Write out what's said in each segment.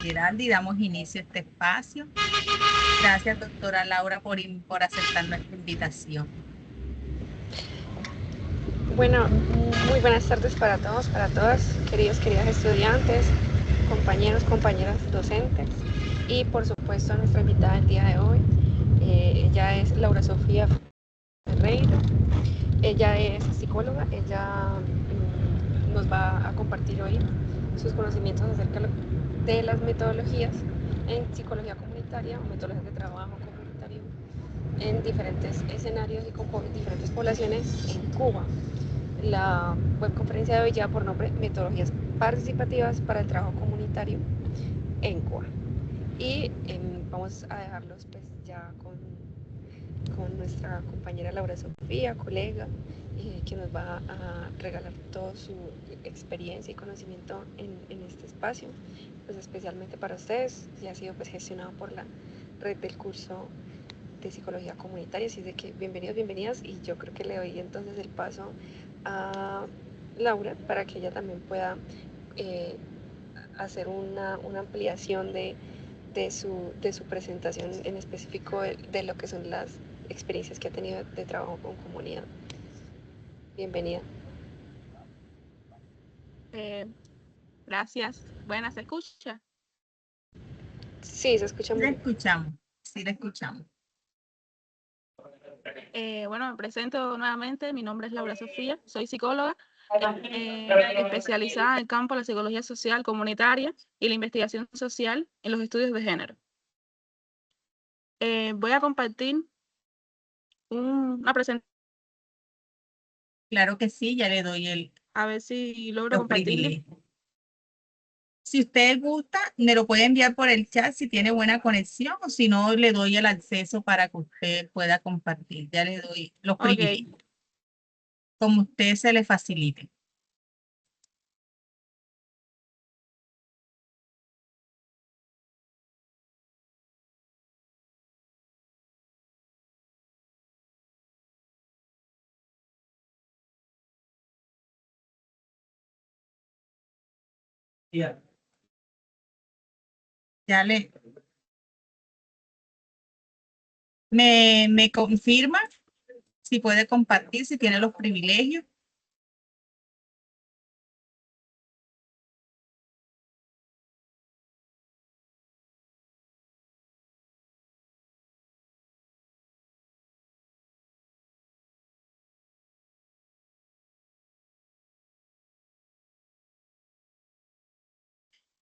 Geraldi, damos inicio a este espacio. Gracias, doctora Laura, por aceptar nuestra invitación. Bueno, muy buenas tardes para todos, para todas, queridas estudiantes, compañeros, compañeras docentes y por supuesto nuestra invitada del día de hoy. Ella es Laura Sofía Ferreira, ella es psicóloga, ella nos va a compartir hoy sus conocimientos acerca de las metodologías en psicología comunitaria o metodologías de trabajo comunitario en diferentes escenarios y con diferentes poblaciones en Cuba. La webconferencia de hoy lleva por nombre Metodologías participativas para el trabajo comunitario en Cuba. Y vamos a dejarlos pues ya con nuestra compañera Laura Sofía, colega, que nos va a regalar toda su experiencia y conocimiento en este espacio, pues especialmente para ustedes, y ha sido pues gestionado por la red del curso de psicología comunitaria, así de que bienvenidos, bienvenidas, y yo creo que le doy entonces el paso a Laura para que ella también pueda hacer una ampliación de su presentación en específico de lo que son las experiencias que ha tenido de trabajo con comunidad. Bienvenida. Gracias. Buenas, ¿se escucha? Sí, se escucha muy bien. Sí, la escuchamos. Bueno, me presento nuevamente. Mi nombre es Laura Sofía, soy psicóloga, especializada en el campo de la psicología social comunitaria y la investigación social en los estudios de género. Voy a compartir una presentación. Claro que sí, ya le doy a ver si logro los compartirlo. privilegios. Si usted gusta, me lo puede enviar por el chat si tiene buena conexión o si no, le doy el acceso para que usted pueda compartir. Ya le doy los privilegios. Como usted se le facilite. Yeah. Ya me confirma si puede compartir, si tiene los privilegios.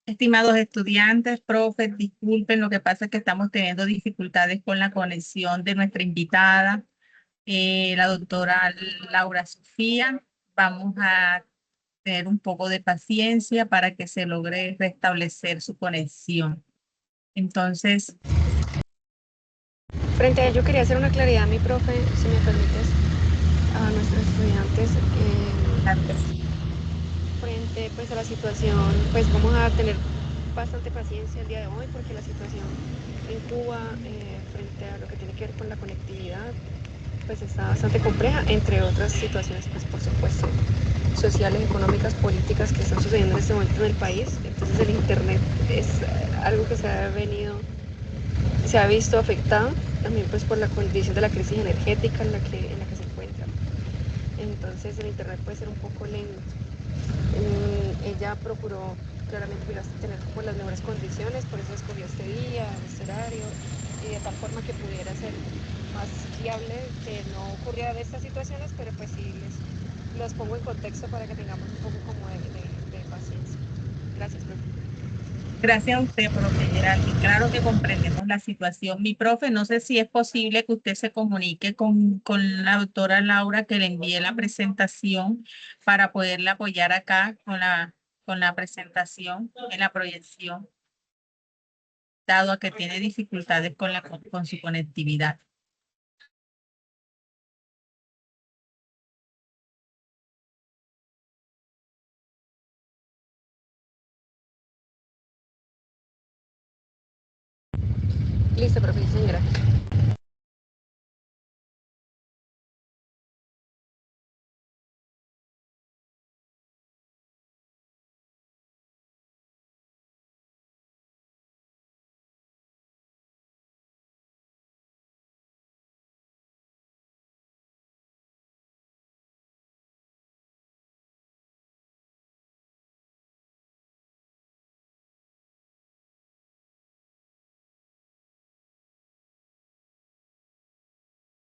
Estimados estudiantes, profes, disculpen, lo que pasa es que estamos teniendo dificultades con la conexión de nuestra invitada, la doctora Laura Sofía. Vamos a tener un poco de paciencia para que se logre restablecer su conexión. Entonces, Frente a ello quería hacer una claridad, mi profe, si me permites, a nuestros estudiantes. Frente pues a la situación, pues vamos a tener bastante paciencia el día de hoy porque la situación en Cuba frente a lo que tiene que ver con la conectividad pues está bastante compleja, entre otras situaciones pues por supuesto sociales, económicas, políticas que están sucediendo en este momento en el país. Entonces el internet es algo que se ha visto afectado también pues por la condición de la crisis energética en la que se encuentra. Entonces el internet puede ser un poco lento. Ella procuró claramente tener como las mejores condiciones, por eso escogió este día, este horario, y de tal forma que pudiera ser más viable que no ocurrieran estas situaciones, pero pues sí los pongo en contexto para que tengamos un poco como de paciencia. Gracias, profe. gracias a usted, profe Geraldi. Claro que comprendemos la situación. Mi profe, no sé si es posible que usted se comunique con la doctora Laura, que le envíe la presentación para poderla apoyar acá con la presentación en la proyección, dado a que tiene dificultades con su conectividad. Listo, profe, señora.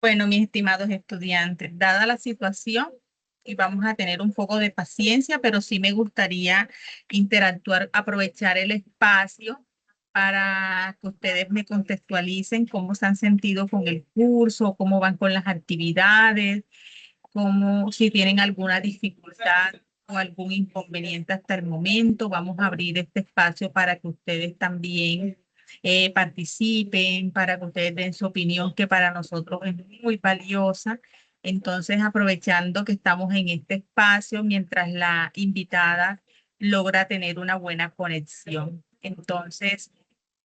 Bueno, mis estimados estudiantes, dada la situación, y vamos a tener un poco de paciencia, pero sí me gustaría interactuar, aprovechar el espacio para que ustedes me contextualicen cómo se han sentido con el curso, cómo van con las actividades, cómo, si tienen alguna dificultad o algún inconveniente hasta el momento. Vamos a abrir este espacio para que ustedes también participen, para que ustedes den su opinión, que para nosotros es muy valiosa. Entonces, aprovechando que estamos en este espacio, mientras la invitada logra tener una buena conexión. Entonces,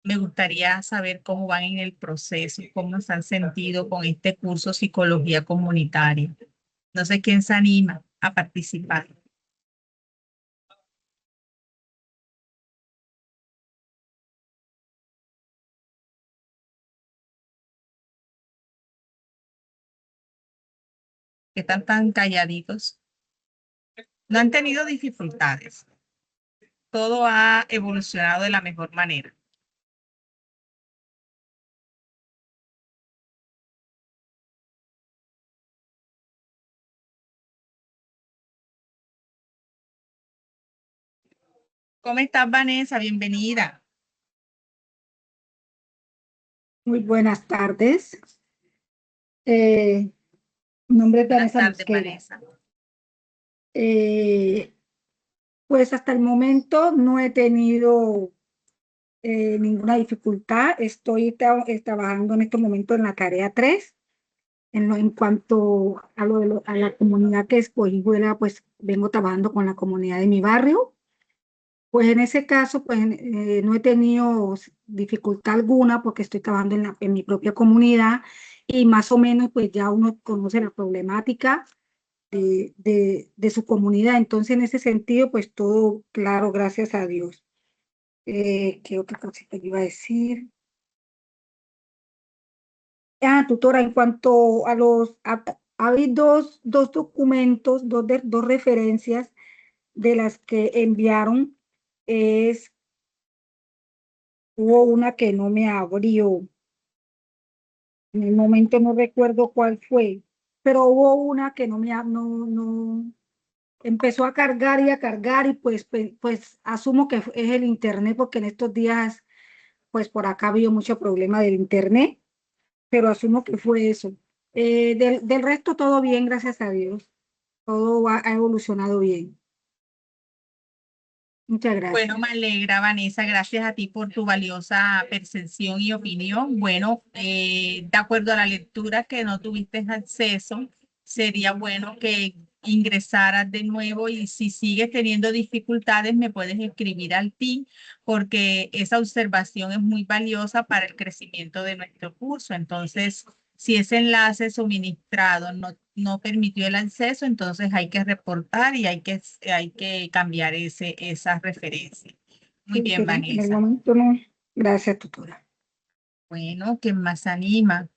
me gustaría saber cómo van en el proceso, cómo se han sentido con este curso Psicología Comunitaria. No sé quién se anima a participar. Que están tan calladitos. No han tenido dificultades. Todo ha evolucionado de la mejor manera. ¿Cómo estás, Vanessa? Bienvenida. Muy buenas tardes. Mi nombre es Buenas Vanessa tardes, Mosquera. Vanessa. Eh, pues hasta el momento no he tenido ninguna dificultad. Estoy trabajando en este momento en la tarea 3. En cuanto a, a la comunidad que escogí, pues vengo trabajando con la comunidad de mi barrio. Pues en ese caso, pues no he tenido dificultad alguna porque estoy trabajando en mi propia comunidad y más o menos pues ya uno conoce la problemática de su comunidad. Entonces, en ese sentido, pues todo claro, gracias a Dios. ¿Qué otra cosita que iba a decir? Tutora, en cuanto a hay dos documentos, dos referencias de las que enviaron. Es, hubo una que no me abrió. En el momento no recuerdo cuál fue, pero hubo una que no empezó a cargar y a cargar y pues asumo que es el internet porque en estos días pues por acá ha habido mucho problema del internet, pero asumo que fue eso. Del resto todo bien, gracias a Dios. Ha evolucionado bien. Muchas Bueno, gracias. me alegra, Vanessa. Gracias a ti por tu valiosa percepción y opinión. Bueno, de acuerdo a la lectura que no tuviste acceso, sería bueno que ingresaras de nuevo y si sigues teniendo dificultades, me puedes escribir al team porque esa observación es muy valiosa para el crecimiento de nuestro curso. Entonces, si ese enlace suministrado no permitió el acceso, entonces hay que reportar y hay que cambiar esa referencia. Muy Sí, bien, pero en el Vanessa. momento no. Gracias, tutora. Bueno, ¿quién más anima?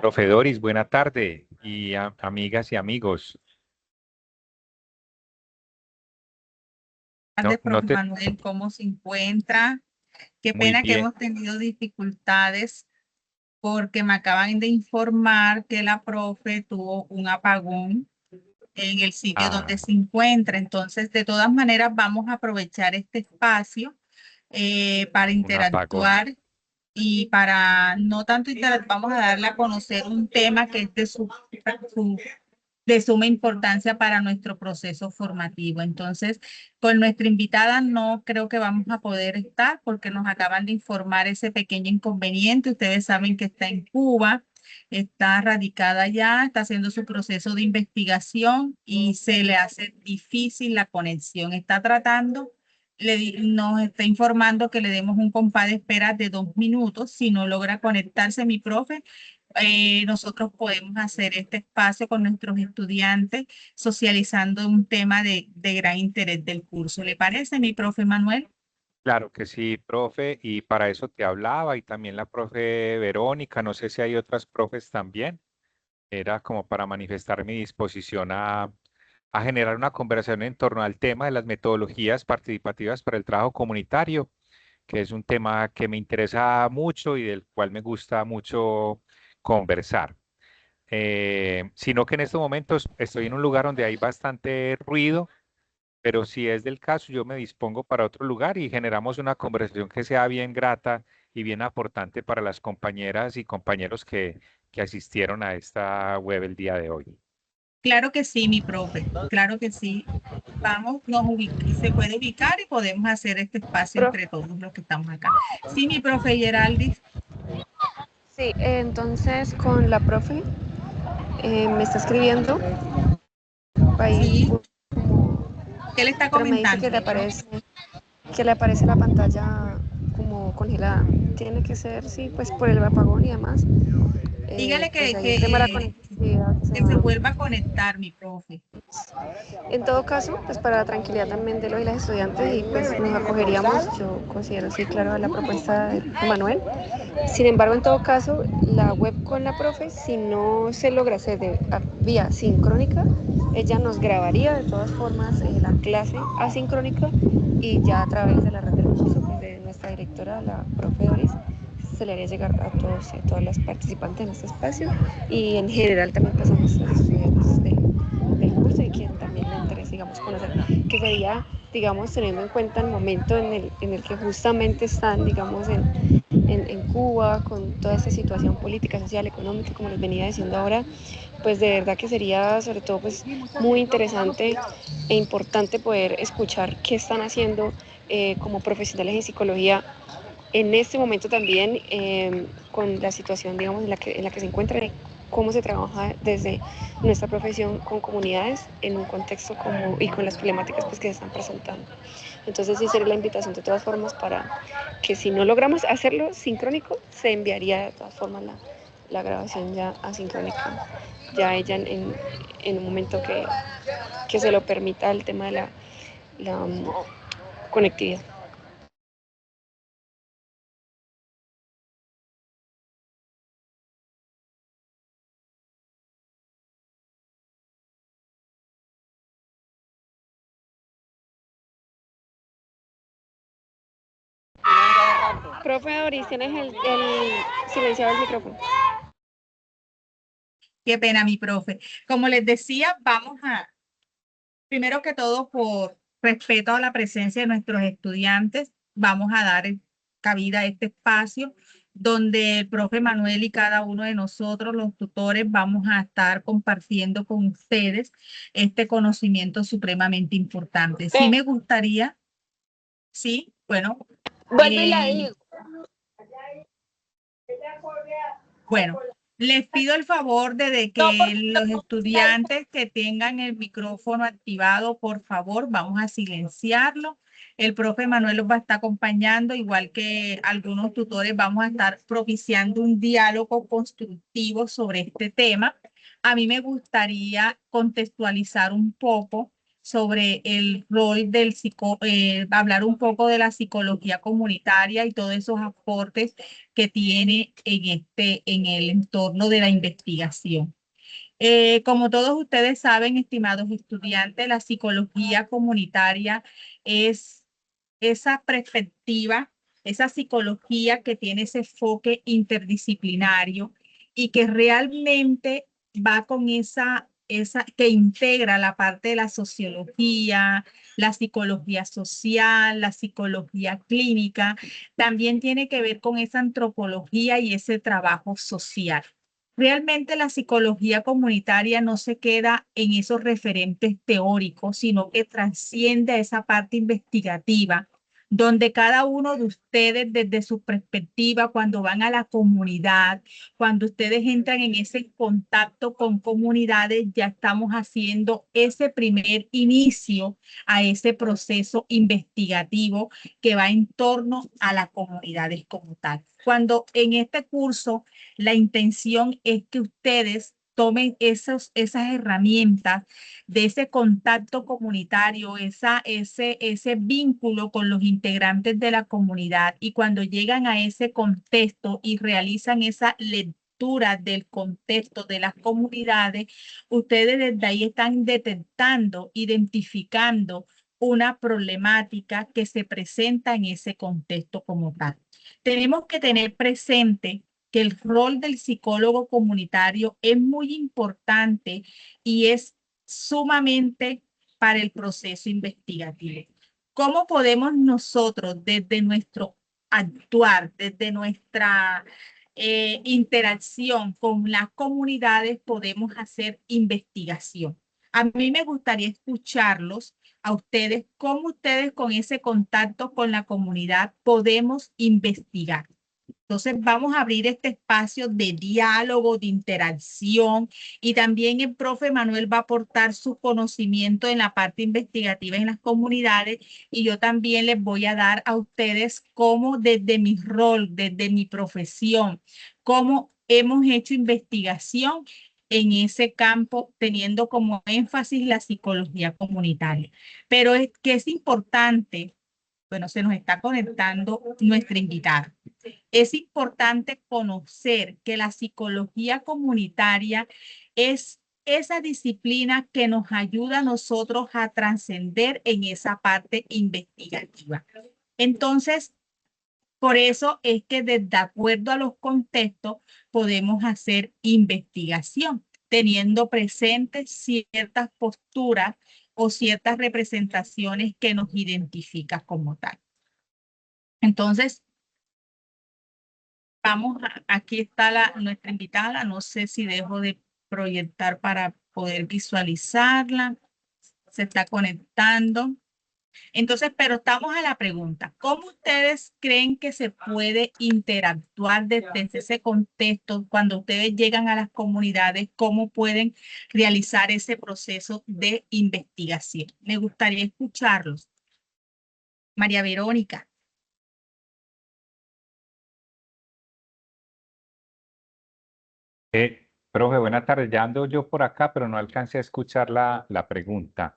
Profe Doris, buena tarde y amigas y amigos. Tardes, No profe te Manuel, ¿cómo se encuentra? Qué muy pena que bien. hemos tenido dificultades porque me acaban de informar que la profe tuvo un apagón en el sitio donde Ah, se encuentra. Entonces, de todas maneras, vamos a aprovechar este espacio para un apagón. interactuar y para no tanto interactuar, vamos a darle a conocer un tema que es de suma importancia para nuestro proceso formativo. Entonces, con nuestra invitada no creo que vamos a poder estar porque nos acaban de informar ese pequeño inconveniente. Ustedes saben que está en Cuba, está radicada allá, está haciendo su proceso de investigación y se le hace difícil la conexión. Está tratando, nos está informando que le demos un compás de espera de 2 minutos. Si no logra conectarse, mi profe, nosotros podemos hacer este espacio con nuestros estudiantes socializando un tema de gran interés del curso. ¿Le parece, mi profe Manuel? Claro que sí, profe, y para eso te hablaba y también la profe Verónica, no sé si hay otras profes también. Era como para manifestar mi disposición a generar una conversación en torno al tema de las metodologías participativas para el trabajo comunitario, que es un tema que me interesa mucho y del cual me gusta mucho conversar. Sino que en estos momentos estoy en un lugar donde hay bastante ruido, pero si es del caso, yo me dispongo para otro lugar y generamos una conversación que sea bien grata y bien aportante para las compañeras y compañeros que asistieron a esta web el día de hoy. Claro que sí, mi profe, claro que sí. Vamos, se puede ubicar y podemos hacer este espacio Profe, entre todos los que estamos acá. Sí, mi profe Geraldis, sí, entonces con la profe me está escribiendo ahí, sí, ¿qué le está pero me dice comentando, mi profe? que le aparece la pantalla como congelada. Tiene que ser, sí, pues por el apagón y demás. Dígale Pues ahí el tema de la conectividad se que se va. vuelva a conectar, mi profe. En todo caso, pues para la tranquilidad también de los y las estudiantes y pues nos acogeríamos, yo considero sí, claro, a la propuesta de Manuel. Sin embargo, en todo caso, la web con la profe, si no se logra hacer vía sincrónica, ella nos grabaría de todas formas la clase asincrónica y ya a través de la red del curso, pues de nuestra directora, la profe Doris, se le haría llegar a todos y a todas las participantes en este espacio y en general también pues a nuestros estudiantes del curso y quien también le interese, digamos, conocer, que sería, digamos, teniendo en cuenta el momento en el que justamente están, digamos, en Cuba, con toda esta situación política, social, económica, como les venía diciendo ahora, pues de verdad que sería sobre todo pues muy interesante e importante poder escuchar qué están haciendo como profesionales en psicología en este momento también con la situación, digamos, en la que se encuentran y cómo se trabaja desde nuestra profesión con comunidades en un contexto como y con las problemáticas pues, que se están presentando. Entonces sí sería la invitación de todas formas para que si no logramos hacerlo sincrónico, se enviaría de todas formas la grabación ya asincrónica, ya ella en un momento que se lo permita el tema de la conectividad. Profe Doris, tienes el silenciado el micrófono. Qué pena, mi profe. Como les decía, vamos a, primero que todo, por respeto a la presencia de nuestros estudiantes, vamos a dar cabida a este espacio donde el profe Manuel y cada uno de nosotros, los tutores, vamos a estar compartiendo con ustedes este conocimiento supremamente importante. Sí me gustaría, sí, bueno, Vuelvo y la eh, digo. bueno, les pido el favor de No, que porque los estudiantes que tengan el micrófono activado, por favor, vamos a silenciarlo. El profe Manuel los va a estar acompañando, igual que algunos tutores, vamos a estar propiciando un diálogo constructivo sobre este tema. A mí me gustaría contextualizar un poco sobre el rol del hablar un poco de la psicología comunitaria y todos esos aportes que tiene en el entorno de la investigación. Como todos ustedes saben, estimados estudiantes, la psicología comunitaria es esa perspectiva, esa psicología que tiene ese enfoque interdisciplinario y que realmente va con esa que integra la parte de la sociología, la psicología social, la psicología clínica, también tiene que ver con esa antropología y ese trabajo social. Realmente la psicología comunitaria no se queda en esos referentes teóricos, sino que trasciende a esa parte investigativa, donde cada uno de ustedes desde su perspectiva, cuando van a la comunidad, cuando ustedes entran en ese contacto con comunidades, ya estamos haciendo ese primer inicio a ese proceso investigativo que va en torno a las comunidades como tal. Cuando en este curso la intención es que ustedes tomen esas herramientas de ese contacto comunitario, ese vínculo con los integrantes de la comunidad, y cuando llegan a ese contexto y realizan esa lectura del contexto de las comunidades, ustedes desde ahí están detectando, identificando una problemática que se presenta en ese contexto como tal. Tenemos que tener presente que el rol del psicólogo comunitario es muy importante y es sumamente para el proceso investigativo. ¿Cómo podemos nosotros, desde nuestro actuar, desde nuestra interacción con las comunidades, podemos hacer investigación? A mí me gustaría escucharlos a ustedes, cómo ustedes con ese contacto con la comunidad podemos investigar. Entonces vamos a abrir este espacio de diálogo, de interacción, y también el profe Manuel va a aportar su conocimiento en la parte investigativa en las comunidades, y yo también les voy a dar a ustedes cómo desde mi rol, desde mi profesión, cómo hemos hecho investigación en ese campo, teniendo como énfasis la psicología comunitaria. Pero es que es importante, bueno, se nos está conectando nuestra invitada. Es importante conocer que la psicología comunitaria es esa disciplina que nos ayuda a nosotros a trascender en esa parte investigativa. Entonces, por eso es que de acuerdo a los contextos podemos hacer investigación, teniendo presentes ciertas posturas o ciertas representaciones que nos identifican como tal. Entonces, aquí está nuestra invitada. No sé si dejo de proyectar para poder visualizarla. Se está conectando. Entonces, pero estamos a la pregunta: ¿cómo ustedes creen que se puede interactuar desde ese contexto cuando ustedes llegan a las comunidades? ¿Cómo pueden realizar ese proceso de investigación? Me gustaría escucharlos. María Verónica. Profe, buenas tardes. Ya ando yo por acá, pero no alcancé a escuchar la pregunta.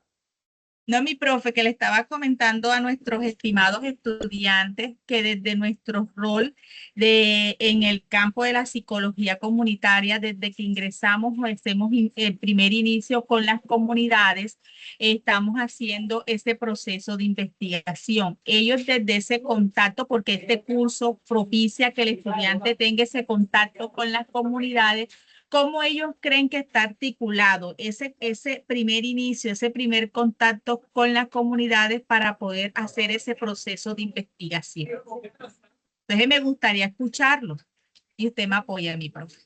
No, mi profe, que le estaba comentando a nuestros estimados estudiantes que desde nuestro rol en el campo de la psicología comunitaria, desde que ingresamos o hacemos el primer inicio con las comunidades, estamos haciendo ese proceso de investigación. Ellos desde ese contacto, porque este curso propicia que el estudiante tenga ese contacto con las comunidades, ¿cómo ellos creen que está articulado ese primer inicio, ese primer contacto con las comunidades para poder hacer ese proceso de investigación? Entonces me gustaría escucharlos y usted me apoya, mi profe.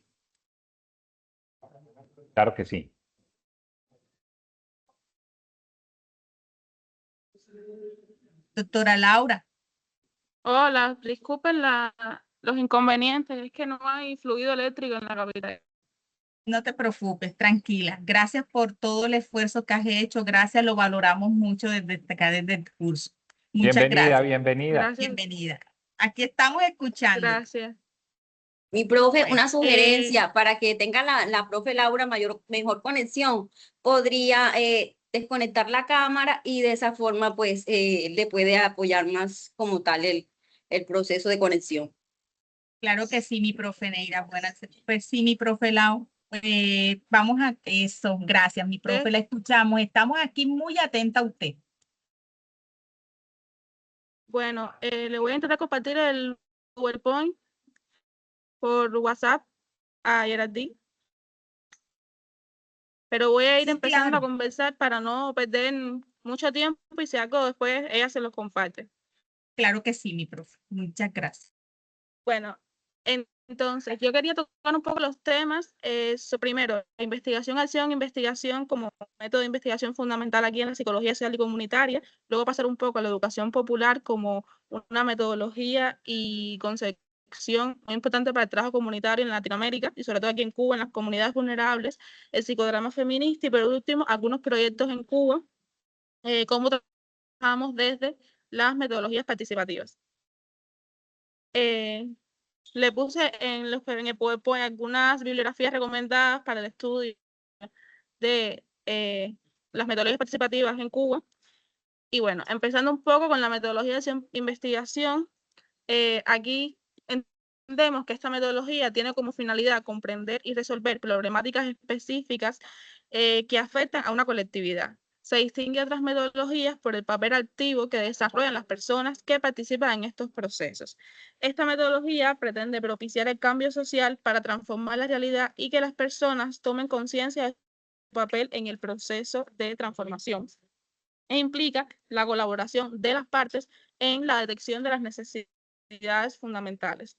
Claro que sí. Doctora Laura. Hola, disculpen los inconvenientes, es que no hay fluido eléctrico en la capital. No te preocupes, tranquila. Gracias por todo el esfuerzo que has hecho. Gracias, lo valoramos mucho desde acá, desde el curso. Muchas gracias. Bienvenida. Gracias. Bienvenida. Aquí estamos escuchando. Gracias. Mi profe, Bueno, una sugerencia para que tenga la profe Laura mejor conexión. Podría desconectar la cámara y de esa forma pues le puede apoyar más como tal el proceso de conexión. Claro que sí, mi profe Neira. Buenas, pues sí, mi profe Lau. Vamos a eso. Gracias, mi profe. La escuchamos. Estamos aquí muy atenta a usted. Bueno, le voy a intentar compartir el PowerPoint por WhatsApp a Geraldine, pero voy a ir Sí, empezando claro. a conversar para no perder mucho tiempo y si algo después ella se los comparte. Claro que sí, mi profe. Muchas gracias. Bueno, entonces yo quería tocar un poco los temas. Primero, investigación, acción, investigación como método de investigación fundamental aquí en la psicología social y comunitaria. Luego pasar un poco a la educación popular como una metodología y concepción muy importante para el trabajo comunitario en Latinoamérica y sobre todo aquí en Cuba, en las comunidades vulnerables, el psicodrama feminista y por último, algunos proyectos en Cuba, cómo trabajamos desde las metodologías participativas. Le puse en el PowerPoint algunas bibliografías recomendadas para el estudio de las metodologías participativas en Cuba. Y bueno, empezando un poco con la metodología de investigación, aquí entendemos que esta metodología tiene como finalidad comprender y resolver problemáticas específicas que afectan a una colectividad. Se distingue de otras metodologías por el papel activo que desarrollan las personas que participan en estos procesos. Esta metodología pretende propiciar el cambio social para transformar la realidad y que las personas tomen conciencia de su papel en el proceso de transformación. E implica la colaboración de las partes en la detección de las necesidades fundamentales.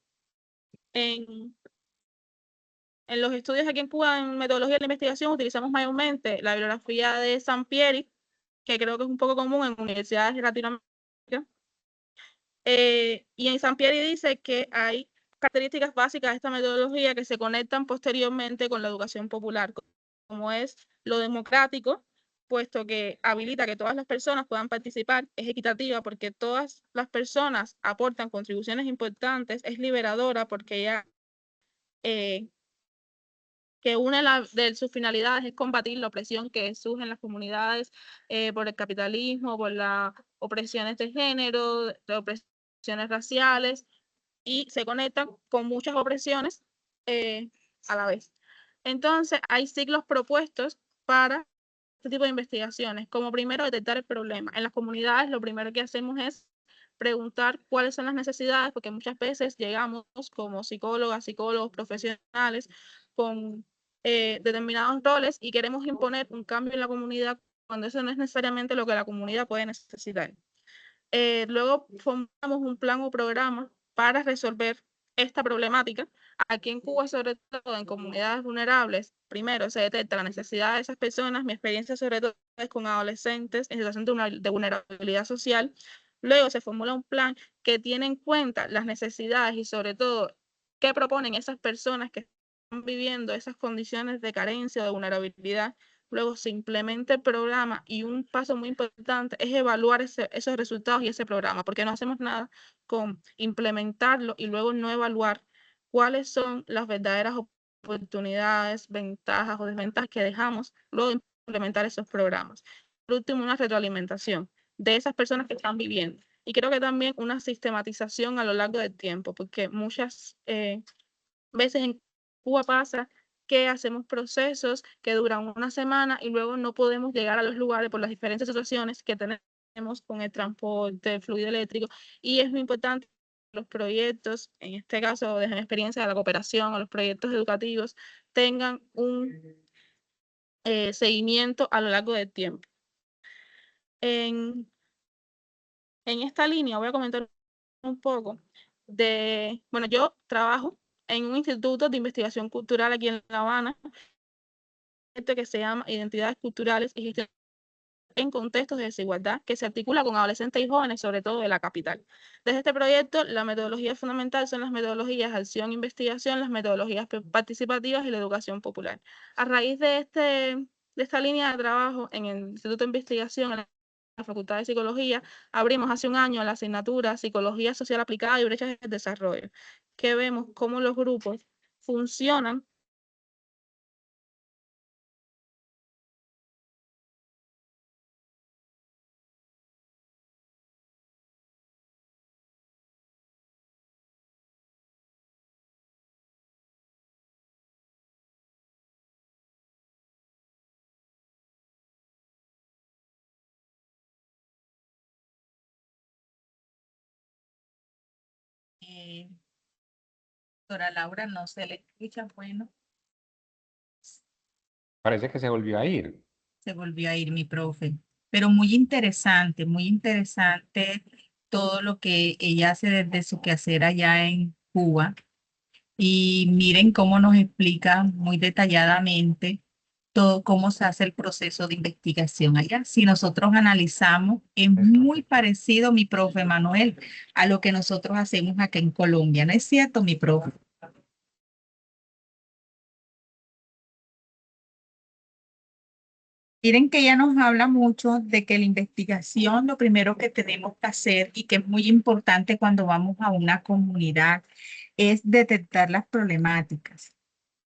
En los estudios aquí en Cuba, en metodología de la investigación, utilizamos mayormente la bibliografía de Sampieri, que creo que es un poco común en universidades de Latinoamérica. Y en Sampieri dice que hay características básicas de esta metodología que se conectan posteriormente con la educación popular, como es lo democrático, puesto que habilita que todas las personas puedan participar, es equitativa porque todas las personas aportan contribuciones importantes, es liberadora porque ya que una de sus finalidades es combatir la opresión que surge en las comunidades por el capitalismo, por las opresiones de género, de opresiones raciales, y se conectan con muchas opresiones a la vez. Entonces, hay ciclos propuestos para este tipo de investigaciones. Como primero, detectar el problema. En las comunidades, lo primero que hacemos es preguntar cuáles son las necesidades, porque muchas veces llegamos como psicólogas, psicólogos profesionales con determinados roles y queremos imponer un cambio en la comunidad cuando eso no es necesariamente lo que la comunidad puede necesitar. Luego formamos un plan o programa para resolver esta problemática. Aquí en Cuba, sobre todo en comunidades vulnerables, primero se detecta la necesidad de esas personas. Mi experiencia sobre todo es con adolescentes en situación de vulnerabilidad social. Luego se formula un plan que tiene en cuenta las necesidades y sobre todo qué proponen esas personas que están viviendo esas condiciones de carencia o de vulnerabilidad. Luego se implementa el programa y un paso muy importante es evaluar esos resultados y ese programa, porque no hacemos nada con implementarlo y luego no evaluar cuáles son las verdaderas oportunidades, ventajas o desventajas que dejamos luego de implementar esos programas. Por último, una retroalimentación de esas personas que están viviendo. Y creo que también una sistematización a lo largo del tiempo, porque muchas veces en Cuba pasa que hacemos procesos que duran una semana y luego no podemos llegar a los lugares por las diferentes situaciones que tenemos con el transporte, el fluido eléctrico, y es muy importante que los proyectos, en este caso desde mi experiencia de la cooperación o los proyectos educativos, tengan un seguimiento a lo largo del tiempo. En esta línea voy a comentar un poco bueno, yo trabajo en un instituto de investigación cultural aquí en La Habana, que se llama Identidades Culturales y Gestión en Contextos de Desigualdad, que se articula con adolescentes y jóvenes, sobre todo de la capital. Desde este proyecto, la metodología fundamental son las metodologías de acción e investigación, las metodologías participativas y la educación popular. A raíz de esta línea de trabajo en el Instituto de Investigación, en la Facultad de Psicología, abrimos hace un año la asignatura Psicología Social Aplicada y Brechas de Desarrollo, que vemos cómo los grupos funcionan Doctora Laura, no se le escucha, bueno, Parece que se volvió a ir. se volvió a ir mi profe. Pero muy interesante todo lo que ella hace desde su quehacer allá en Cuba. Y miren cómo nos explica muy detalladamente todo cómo se hace el proceso de investigación allá. Si nosotros analizamos, es muy parecido, mi profe Manuel, a lo que nosotros hacemos acá en Colombia. ¿No es cierto, mi profe? Miren que ella nos habla mucho de que la investigación, lo primero que tenemos que hacer y que es muy importante cuando vamos a una comunidad, es detectar las problemáticas.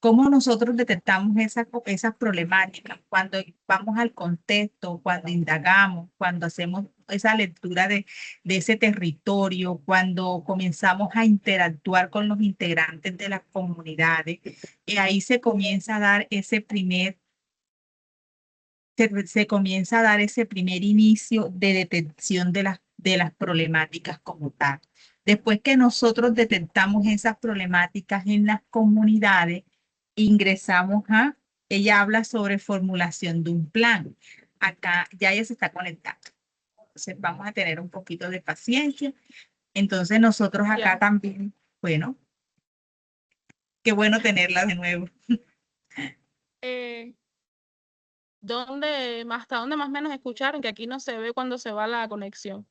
¿Cómo nosotros detectamos esas problemáticas? Cuando vamos al contexto, cuando indagamos, cuando hacemos esa lectura de ese territorio, cuando comenzamos a interactuar con los integrantes de las comunidades, y ahí se comienza a dar se comienza a dar ese primer inicio de detección de las problemáticas como tal. Después que nosotros detectamos esas problemáticas en las comunidades, ingresamos ella habla sobre formulación de un plan. Acá ya ella se está conectando. Entonces vamos a tener un poquito de paciencia. Entonces nosotros acá también, bueno, qué bueno tenerla de nuevo. ¿Hasta dónde más o menos escucharon? Que aquí no se ve cuando se va la conexión.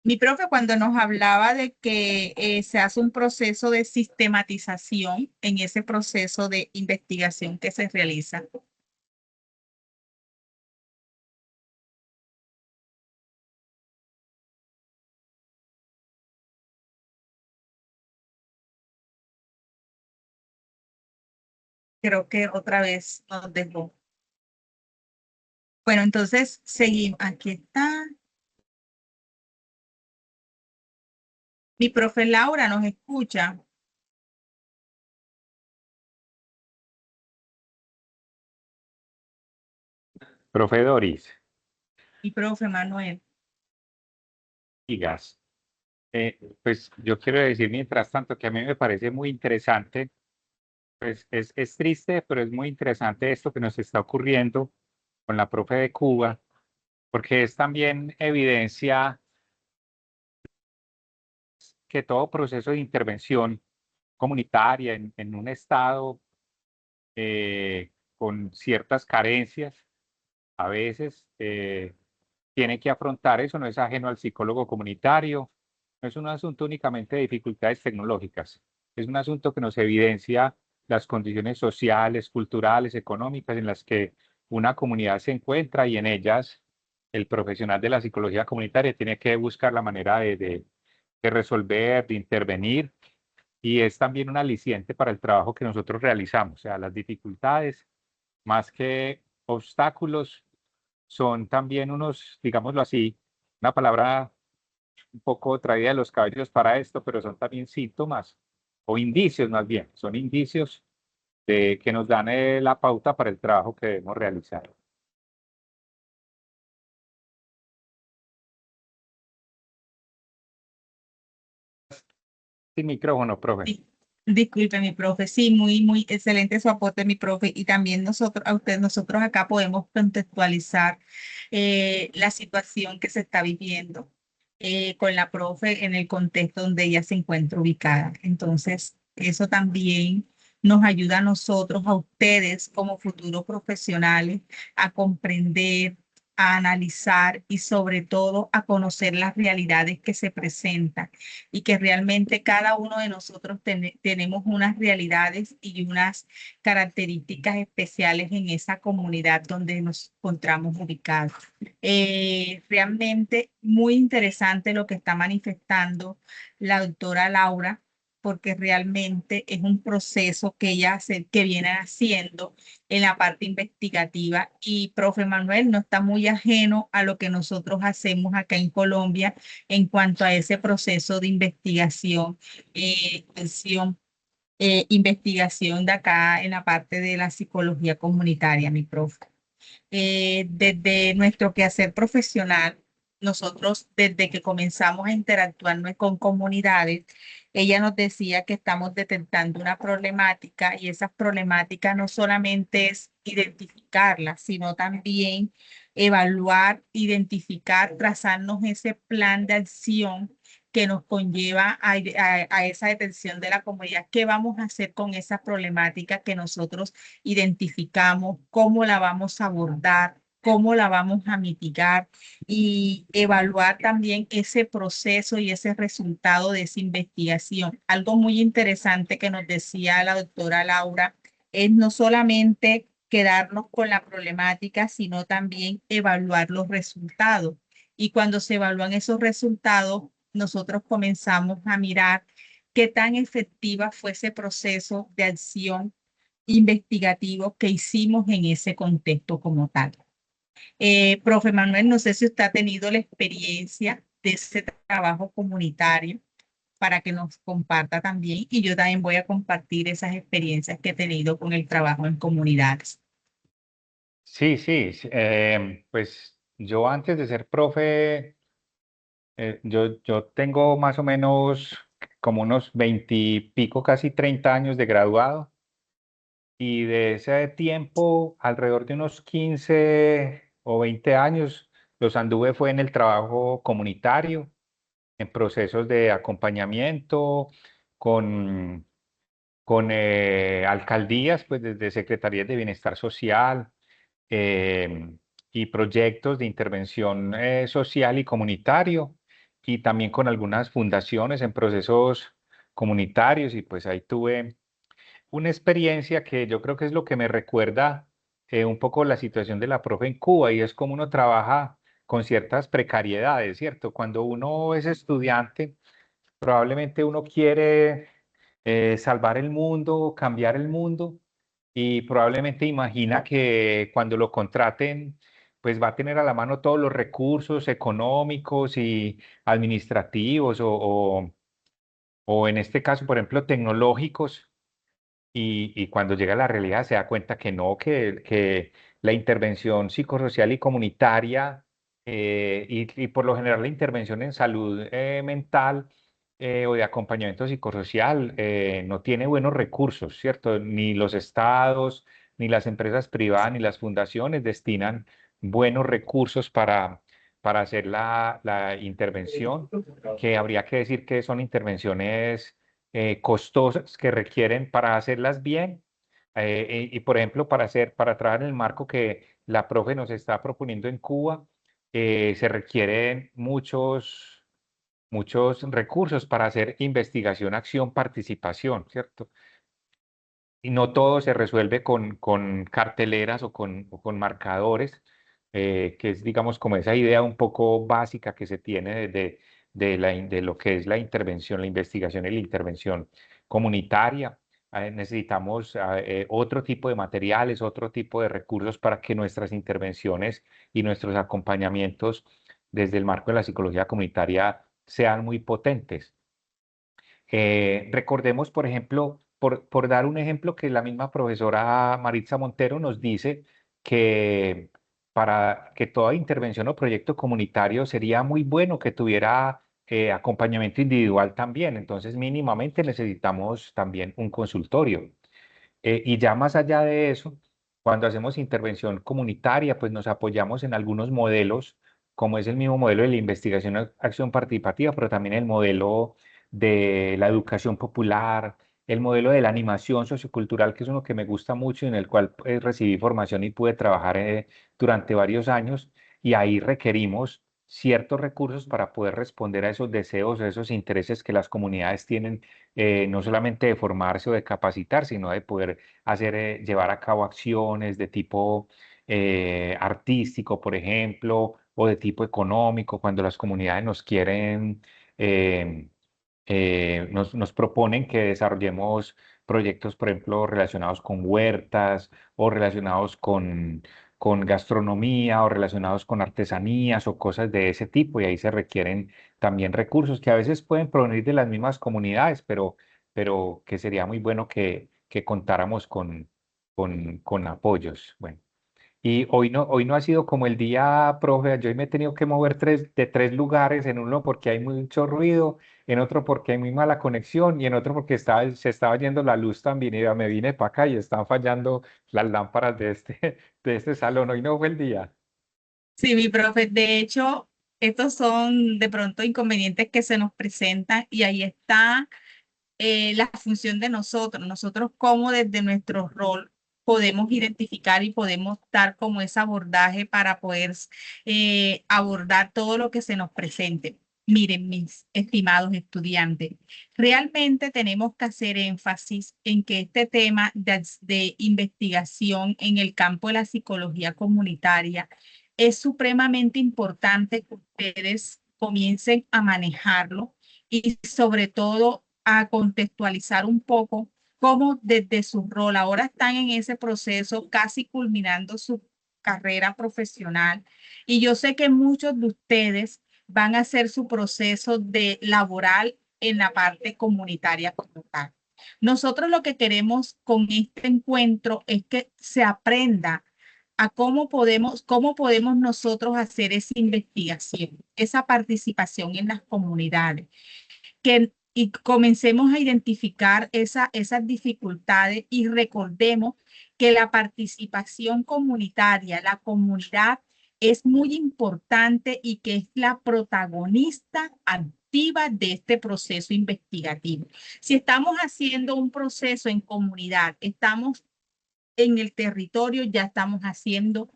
Mi profe cuando nos hablaba de que se hace un proceso de sistematización en ese proceso de investigación que se realiza. Creo que otra vez nos dejó. Bueno, entonces seguimos. Aquí está. Mi profe Laura nos escucha. Profe Doris, Mi profe Manuel. digas. Pues yo quiero decir, mientras tanto, que a mí me parece muy interesante, pues es triste, pero es muy interesante esto que nos está ocurriendo con la profe de Cuba, porque es también evidencia que todo proceso de intervención comunitaria en un estado con ciertas carencias, a veces tiene que afrontar eso, no es ajeno al psicólogo comunitario, no es un asunto únicamente de dificultades tecnológicas, es un asunto que nos evidencia las condiciones sociales, culturales, económicas en las que una comunidad se encuentra y en ellas el profesional de la psicología comunitaria tiene que buscar la manera de resolver, de intervenir, y es también un aliciente para el trabajo que nosotros realizamos. O sea, las dificultades, más que obstáculos, son también unos, digámoslo así, una palabra un poco traída de los cabellos para esto, pero son también síntomas o indicios más bien, son indicios de que nos dan la pauta para el trabajo que debemos realizar. Sin micrófono, profe. Disculpe, mi profe. Sí, muy excelente su aporte, mi profe. Y también nosotros acá podemos contextualizar la situación que se está viviendo con la profe en el contexto donde ella se encuentra ubicada. Entonces, eso también nos ayuda a nosotros, a ustedes como futuros profesionales, a comprender, a analizar y sobre todo a conocer las realidades que se presentan y que realmente cada uno de nosotros tenemos unas realidades y unas características especiales en esa comunidad donde nos encontramos ubicados. Realmente muy interesante lo que está manifestando la doctora Laura, porque realmente es un proceso que que viene haciendo en la parte investigativa y profe Manuel no está muy ajeno a lo que nosotros hacemos acá en Colombia en cuanto a ese proceso de investigación, investigación de acá en la parte de la psicología comunitaria, mi profe. Desde nuestro quehacer profesional, nosotros desde que comenzamos a interactuar con comunidades, ella nos decía que estamos detectando una problemática y esa problemática no solamente es identificarla, sino también evaluar, identificar, trazarnos ese plan de acción que nos conlleva a esa detención de la comunidad. ¿Qué vamos a hacer con esa problemática que nosotros identificamos? ¿Cómo la vamos a abordar? ¿Cómo la vamos a mitigar? Y evaluar también ese proceso y ese resultado de esa investigación. Algo muy interesante que nos decía la doctora Laura es no solamente quedarnos con la problemática, sino también evaluar los resultados. Y cuando se evalúan esos resultados, nosotros comenzamos a mirar qué tan efectiva fue ese proceso de acción investigativo que hicimos en ese contexto como tal. Profe Manuel, no sé si usted ha tenido la experiencia de ese trabajo comunitario para que nos comparta también y yo también voy a compartir esas experiencias que he tenido con el trabajo en comunidades. Sí, sí, pues yo antes de ser profe, yo tengo más o menos como unos 20 y pico, casi 30 años de graduado, y de ese tiempo, alrededor de unos 15 o 20 años, los anduve fue en el trabajo comunitario, en procesos de acompañamiento, con, con alcaldías, pues desde secretarías de bienestar social, em, y proyectos de intervención social y comunitario, y también con algunas fundaciones en procesos comunitarios, y pues ahí tuve una experiencia que yo creo que es lo que me recuerda un poco la situación de la profe en Cuba, y es como uno trabaja con ciertas precariedades, ¿cierto? Cuando uno es estudiante, probablemente uno quiere salvar el mundo, cambiar el mundo, y probablemente imagina que cuando lo contraten, pues va a tener a la mano todos los recursos económicos y administrativos o en este caso, por ejemplo, tecnológicos. Y cuando llega a la realidad se da cuenta que no, que la intervención psicosocial y comunitaria, y por lo general la intervención en salud mental, o de acompañamiento psicosocial, no tiene buenos recursos, ¿cierto? Ni los estados, ni las empresas privadas, ni las fundaciones destinan buenos recursos para hacer la intervención, que habría que decir que son intervenciones costosas que requieren para hacerlas bien, y por ejemplo para trabajar en el marco que la profe nos está proponiendo en Cuba, se requieren muchos recursos para hacer investigación, acción, participación, ¿cierto? Y no todo se resuelve con carteleras o con marcadores, que es, digamos, como esa idea un poco básica que se tiene de lo que es la intervención, la investigación y la intervención comunitaria. Necesitamos otro tipo de materiales, otro tipo de recursos para que nuestras intervenciones y nuestros acompañamientos desde el marco de la psicología comunitaria sean muy potentes. Recordemos, por ejemplo, por dar un ejemplo, que la misma profesora Maritza Montero nos dice que para que toda intervención o proyecto comunitario sería muy bueno que tuviera acompañamiento individual también. Entonces, mínimamente necesitamos también un consultorio. Y ya más allá de eso, cuando hacemos intervención comunitaria, pues nos apoyamos en algunos modelos, como es el mismo modelo de la investigación acción participativa, pero también el modelo de la educación popular, el modelo de la animación sociocultural, que es uno que me gusta mucho y en el cual recibí formación y pude trabajar durante varios años, y ahí requerimos ciertos recursos para poder responder a esos deseos, a esos intereses que las comunidades tienen, no solamente de formarse o de capacitar, sino de poder llevar a cabo acciones de tipo artístico, por ejemplo, o de tipo económico, cuando las comunidades nos quieren, eh, nos proponen que desarrollemos proyectos, por ejemplo, relacionados con huertas o relacionados con gastronomía o relacionados con artesanías o cosas de ese tipo, y ahí se requieren también recursos que a veces pueden provenir de las mismas comunidades, pero que sería muy bueno que contáramos con apoyos. Bueno, Y hoy no ha sido como el día, profe. Yo hoy me he tenido que mover de tres lugares, en uno porque hay mucho ruido, en otro porque hay muy mala conexión y en otro porque se estaba yendo la luz también. Y me vine para acá y estaban fallando las lámparas de este salón. Hoy no fue el día. Sí, mi profe, de hecho, estos son de pronto inconvenientes que se nos presentan y ahí está la función de nosotros. Nosotros como desde nuestro rol podemos identificar y podemos dar como ese abordaje para poder abordar todo lo que se nos presente. Miren, mis estimados estudiantes, realmente tenemos que hacer énfasis en que este tema de investigación en el campo de la psicología comunitaria es supremamente importante que ustedes comiencen a manejarlo y sobre todo a contextualizar un poco cómo desde su rol ahora están en ese proceso casi culminando su carrera profesional y yo sé que muchos de ustedes van a hacer su proceso de laboral en la parte comunitaria como tal. Nosotros lo que queremos con este encuentro es que se aprenda a cómo podemos nosotros hacer esa investigación, esa participación en las comunidades y comencemos a identificar esas dificultades y recordemos que la participación comunitaria, la comunidad es muy importante y que es la protagonista activa de este proceso investigativo. Si estamos haciendo un proceso en comunidad, estamos en el territorio, ya estamos haciendo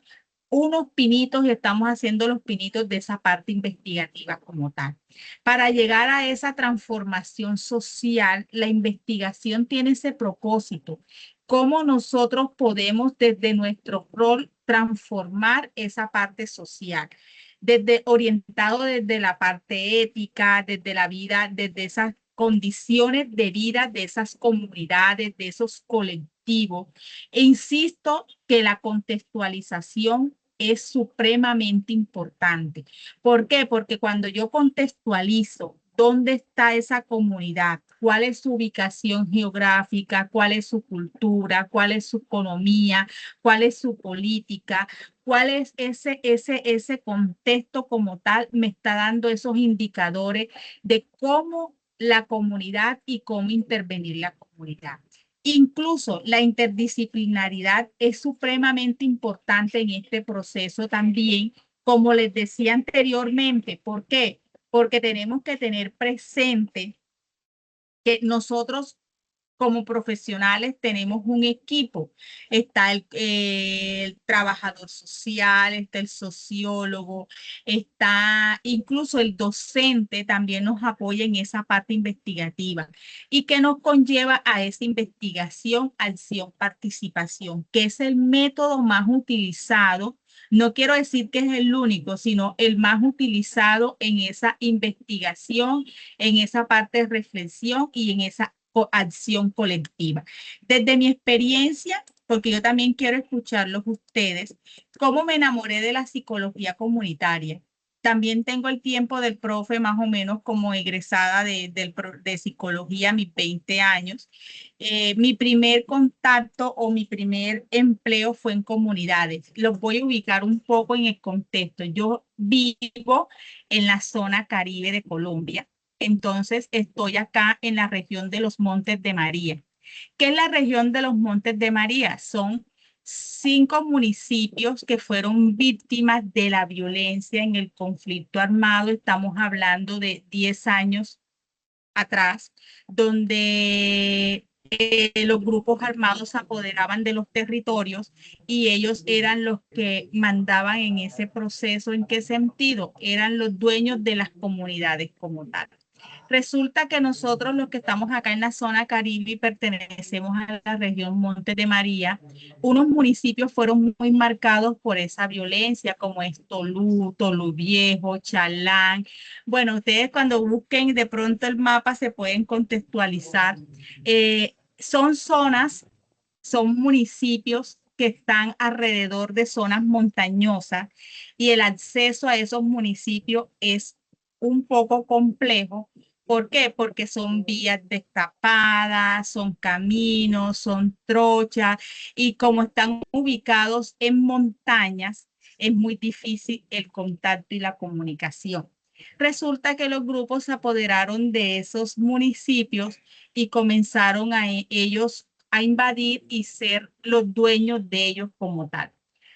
unos pinitos y estamos haciendo los pinitos de esa parte investigativa como tal. Para llegar a esa transformación social, la investigación tiene ese propósito. ¿Cómo nosotros podemos desde nuestro rol transformar esa parte social? Orientado desde la parte ética, desde la vida, desde esas condiciones de vida de esas comunidades, de esos colectivos. E insisto que la contextualización es supremamente importante. ¿Por qué? Porque cuando yo contextualizo dónde está esa comunidad, cuál es su ubicación geográfica, cuál es su cultura, cuál es su economía, cuál es su política, cuál es ese contexto como tal, me está dando esos indicadores de cómo la comunidad y cómo intervenir la comunidad. Incluso la interdisciplinaridad es supremamente importante en este proceso también, como les decía anteriormente. ¿Por qué? Porque tenemos que tener presente que nosotros como profesionales tenemos un equipo. Está el trabajador social, está el sociólogo, está incluso el docente también nos apoya en esa parte investigativa y que nos conlleva a esa investigación, acción, participación, que es el método más utilizado. No quiero decir que es el único, sino el más utilizado en esa investigación, en esa parte de reflexión y en esa acción colectiva. Desde mi experiencia, porque yo también quiero escucharlos ustedes, cómo me enamoré de la psicología comunitaria. También tengo el tiempo del profe más o menos como egresada de psicología, mis 20 años. Mi primer contacto o mi primer empleo fue en comunidades. Los voy a ubicar un poco en el contexto. Yo vivo en la zona Caribe de Colombia. Entonces, estoy acá en la región de los Montes de María. ¿Qué es la región de los Montes de María? Son 5 municipios que fueron víctimas de la violencia en el conflicto armado. Estamos hablando de 10 años atrás, donde los grupos armados se apoderaban de los territorios y ellos eran los que mandaban en ese proceso. ¿En qué sentido? Eran los dueños de las comunidades como tal. Resulta que nosotros los que estamos acá en la zona Caribe y pertenecemos a la región Montes de María, unos municipios fueron muy marcados por esa violencia, como es Tolú Viejo, Chalán. Bueno, ustedes cuando busquen de pronto el mapa se pueden contextualizar. Son zonas, son municipios que están alrededor de zonas montañosas y el acceso a esos municipios es un poco complejo ¿Por qué? Porque son vías destapadas, son caminos, son trochas y como están ubicados en montañas, es muy difícil el contacto y la comunicación. Resulta que los grupos se apoderaron de esos municipios y comenzaron ellos a invadir y ser los dueños de ellos como tal.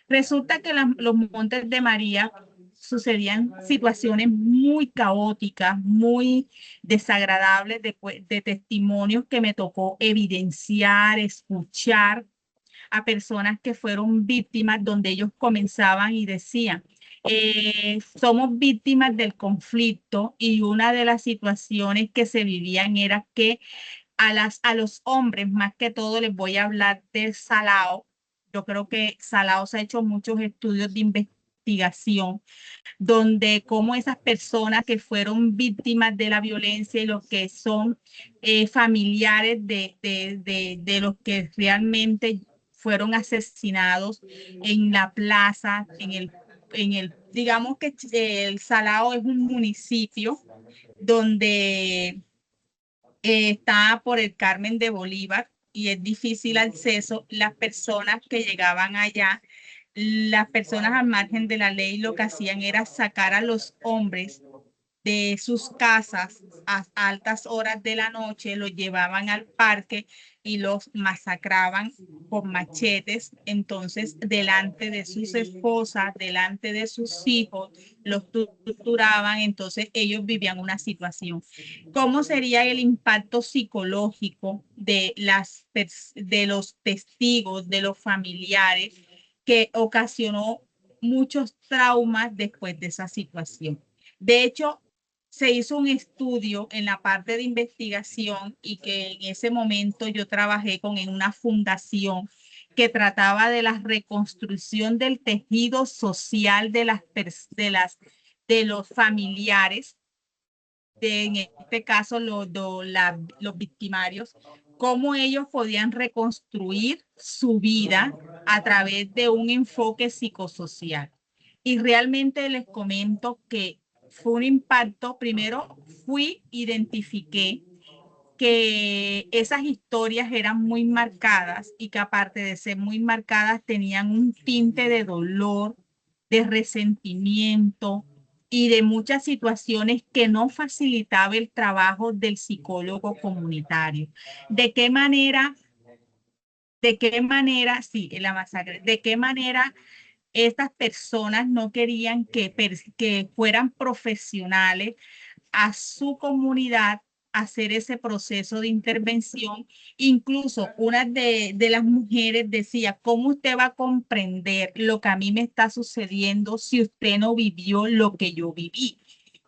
Resulta que los Montes de María sucedían situaciones muy caóticas, muy desagradables de testimonios que me tocó evidenciar, escuchar a personas que fueron víctimas, donde ellos comenzaban y decían, somos víctimas del conflicto y una de las situaciones que se vivían era que a los hombres, más que todo, les voy a hablar del Salao. Yo creo que Salao se ha hecho muchos estudios de investigación donde como esas personas que fueron víctimas de la violencia y los que son familiares de los que realmente fueron asesinados en la plaza, digamos que el Salao es un municipio donde está por el Carmen de Bolívar y es difícil acceso. Las personas que llegaban allá, las personas al margen de la ley, lo que hacían era sacar a los hombres de sus casas a altas horas de la noche, los llevaban al parque y los masacraban con machetes. Entonces, delante de sus esposas, delante de sus hijos, los torturaban. Entonces, ellos vivían una situación. ¿Cómo sería el impacto psicológico de los testigos, de los familiares, que ocasionó muchos traumas después de esa situación? De hecho, se hizo un estudio en la parte de investigación y que en ese momento yo trabajé en una fundación que trataba de la reconstrucción del tejido social de los familiares, en este caso los victimarios, cómo ellos podían reconstruir su vida a través de un enfoque psicosocial. Y realmente les comento que fue un impacto. Primero identifiqué que esas historias eran muy marcadas y que aparte de ser muy marcadas tenían un tinte de dolor, de resentimiento y de muchas situaciones que no facilitaba el trabajo del psicólogo comunitario. ¿De qué manera? Sí, en la masacre, ¿de qué manera estas personas no querían que fueran profesionales a su comunidad hacer ese proceso de intervención? Incluso una de las mujeres decía, ¿cómo usted va a comprender lo que a mí me está sucediendo si usted no vivió lo que yo viví?